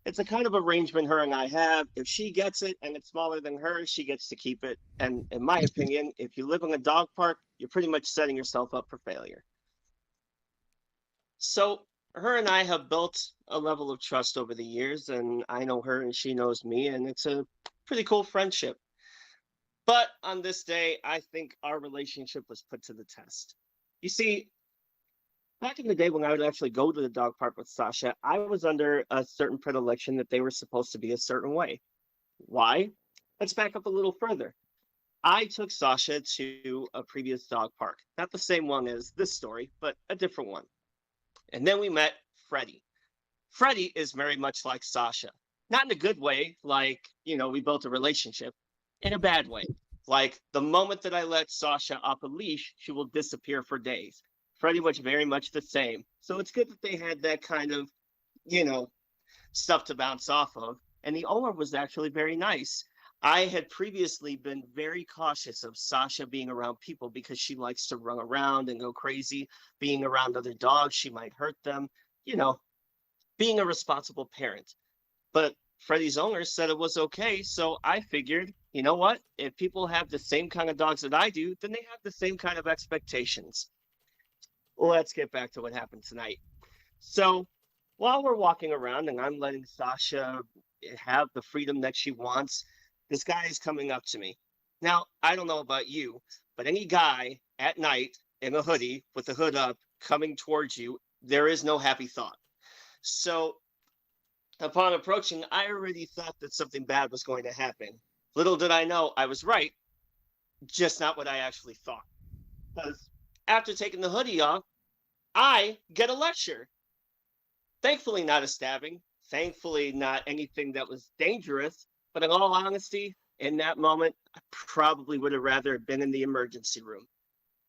It's a kind of arrangement her and I have. If she gets it and it's smaller than her, she gets to keep it. And in my opinion, if you live in a dog park, you're pretty much setting yourself up for failure. So her and I have built a level of trust over the years, and I know her and she knows me, and it's a pretty cool friendship. But on this day, I think our relationship was put to the test. You see, back in the day when I would actually go to the dog park with Sasha, I was under a certain predilection that they were supposed to be a certain way. Why? Let's back up a little further. I took Sasha to a previous dog park, not the same one as this story, but a different one. And then we met Freddie. Freddie is very much like Sasha. Not in a good way, like, we built a relationship. In a bad way. Like, the moment that I let Sasha off a leash, she will disappear for days. Freddie was very much the same. So it's good that they had that kind of, stuff to bounce off of. And the owner was actually very nice. I had previously been very cautious of Sasha being around people because she likes to run around and go crazy. Being around other dogs, she might hurt them. Being a responsible parent. But Freddie's owner said it was okay. So I figured, you know what? If people have the same kind of dogs that I do, then they have the same kind of expectations. Let's get back to what happened tonight. So while we're walking around and I'm letting Sasha have the freedom that she wants, this guy is coming up to me. Now, I don't know about you, but any guy at night in a hoodie with the hood up coming towards you, there is no happy thought. So upon approaching, I already thought that something bad was going to happen. Little did I know I was right, just not what I actually thought. Because after taking the hoodie off, I get a lecture. Thankfully, not a stabbing. Thankfully, not anything that was dangerous. But in all honesty, in that moment, I probably would have rather been in the emergency room.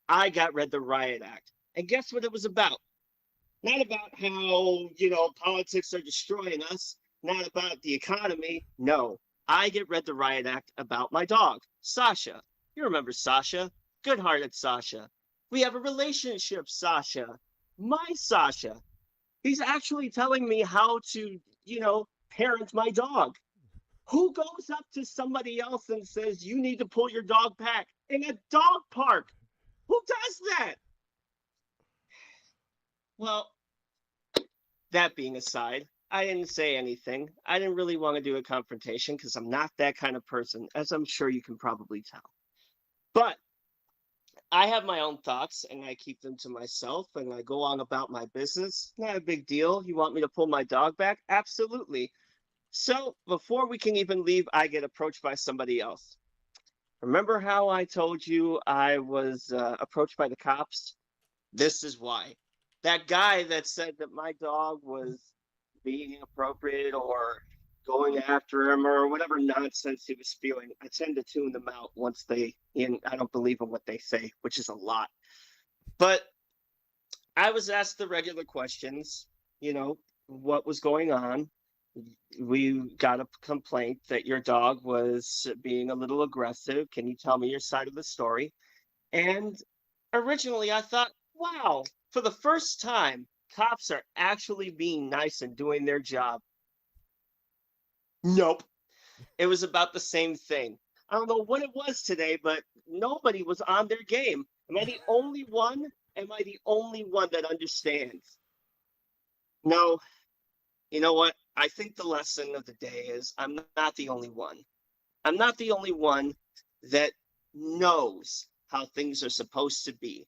I got read the Riot Act. And guess what it was about? Not about how, politics are destroying us, not about the economy. No, I get read the Riot Act about my dog, Sasha. You remember Sasha? Good-hearted Sasha. We have a relationship, Sasha. My Sasha. He's actually telling me how to, parent my dog. Who goes up to somebody else and says, you need to pull your dog back in a dog park? Who does that? Well, that being aside, I didn't say anything. I didn't really want to do a confrontation because I'm not that kind of person, as I'm sure you can probably tell. But I have my own thoughts and I keep them to myself and I go on about my business. Not a big deal. You want me to pull my dog back? Absolutely. So before we can even leave, I get approached by somebody else. Remember how I told you I was approached by the cops? This is why. That guy that said that my dog was being inappropriate or going after him or whatever nonsense he was spewing, I tend to tune them out once I don't believe in what they say, which is a lot. But I was asked the regular questions, what was going on. We got a complaint that your dog was being a little aggressive. Can you tell me your side of the story? And originally I thought, wow, for the first time, cops are actually being nice and doing their job. Nope. It was about the same thing. I don't know what it was today, but nobody was on their game. Am I the only one? Am I the only one that understands? No. You know what? I think the lesson of the day is I'm not the only one. I'm not the only one that knows how things are supposed to be.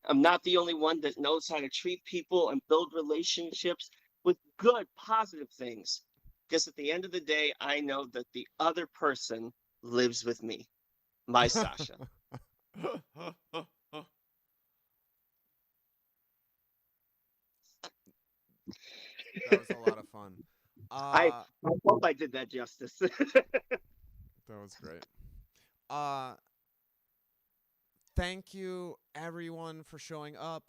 I'm not the only one that knows how to treat people and build relationships with good, positive things. Because at the end of the day, I know that the other person lives with me, my Sasha. That was a lot of fun. I hope I did that justice. That was great. Thank you, everyone, for showing up.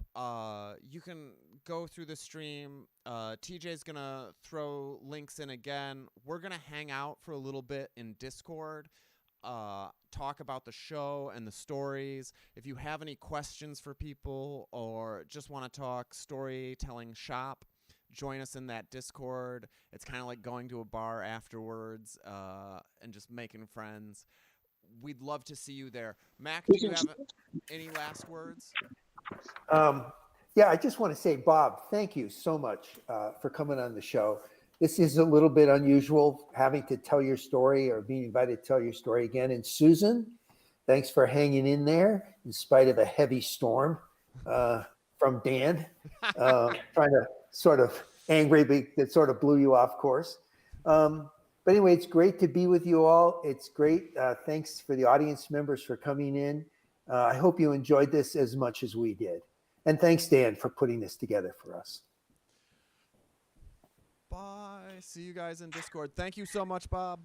You can go through the stream. TJ's going to throw links in again. We're going to hang out for a little bit in Discord, talk about the show and the stories. If you have any questions for people or just want to talk storytelling shop, join us in that Discord. It's kind of like going to a bar afterwards and just making friends. We'd love to see you there. Mac, do you have any last words? Yeah, I just want to say, Bob, thank you so much for coming on the show. This is a little bit unusual, having to tell your story or being invited to tell your story again. And Susan, thanks for hanging in there in spite of a heavy storm from Dan, trying to sort of angry, that sort of blew you off course. But anyway, it's great to be with you all. It's great. Thanks for the audience members for coming in. I hope you enjoyed this as much as we did. And thanks, Dan, for putting this together for us. Bye. See you guys in Discord. Thank you so much, Bob.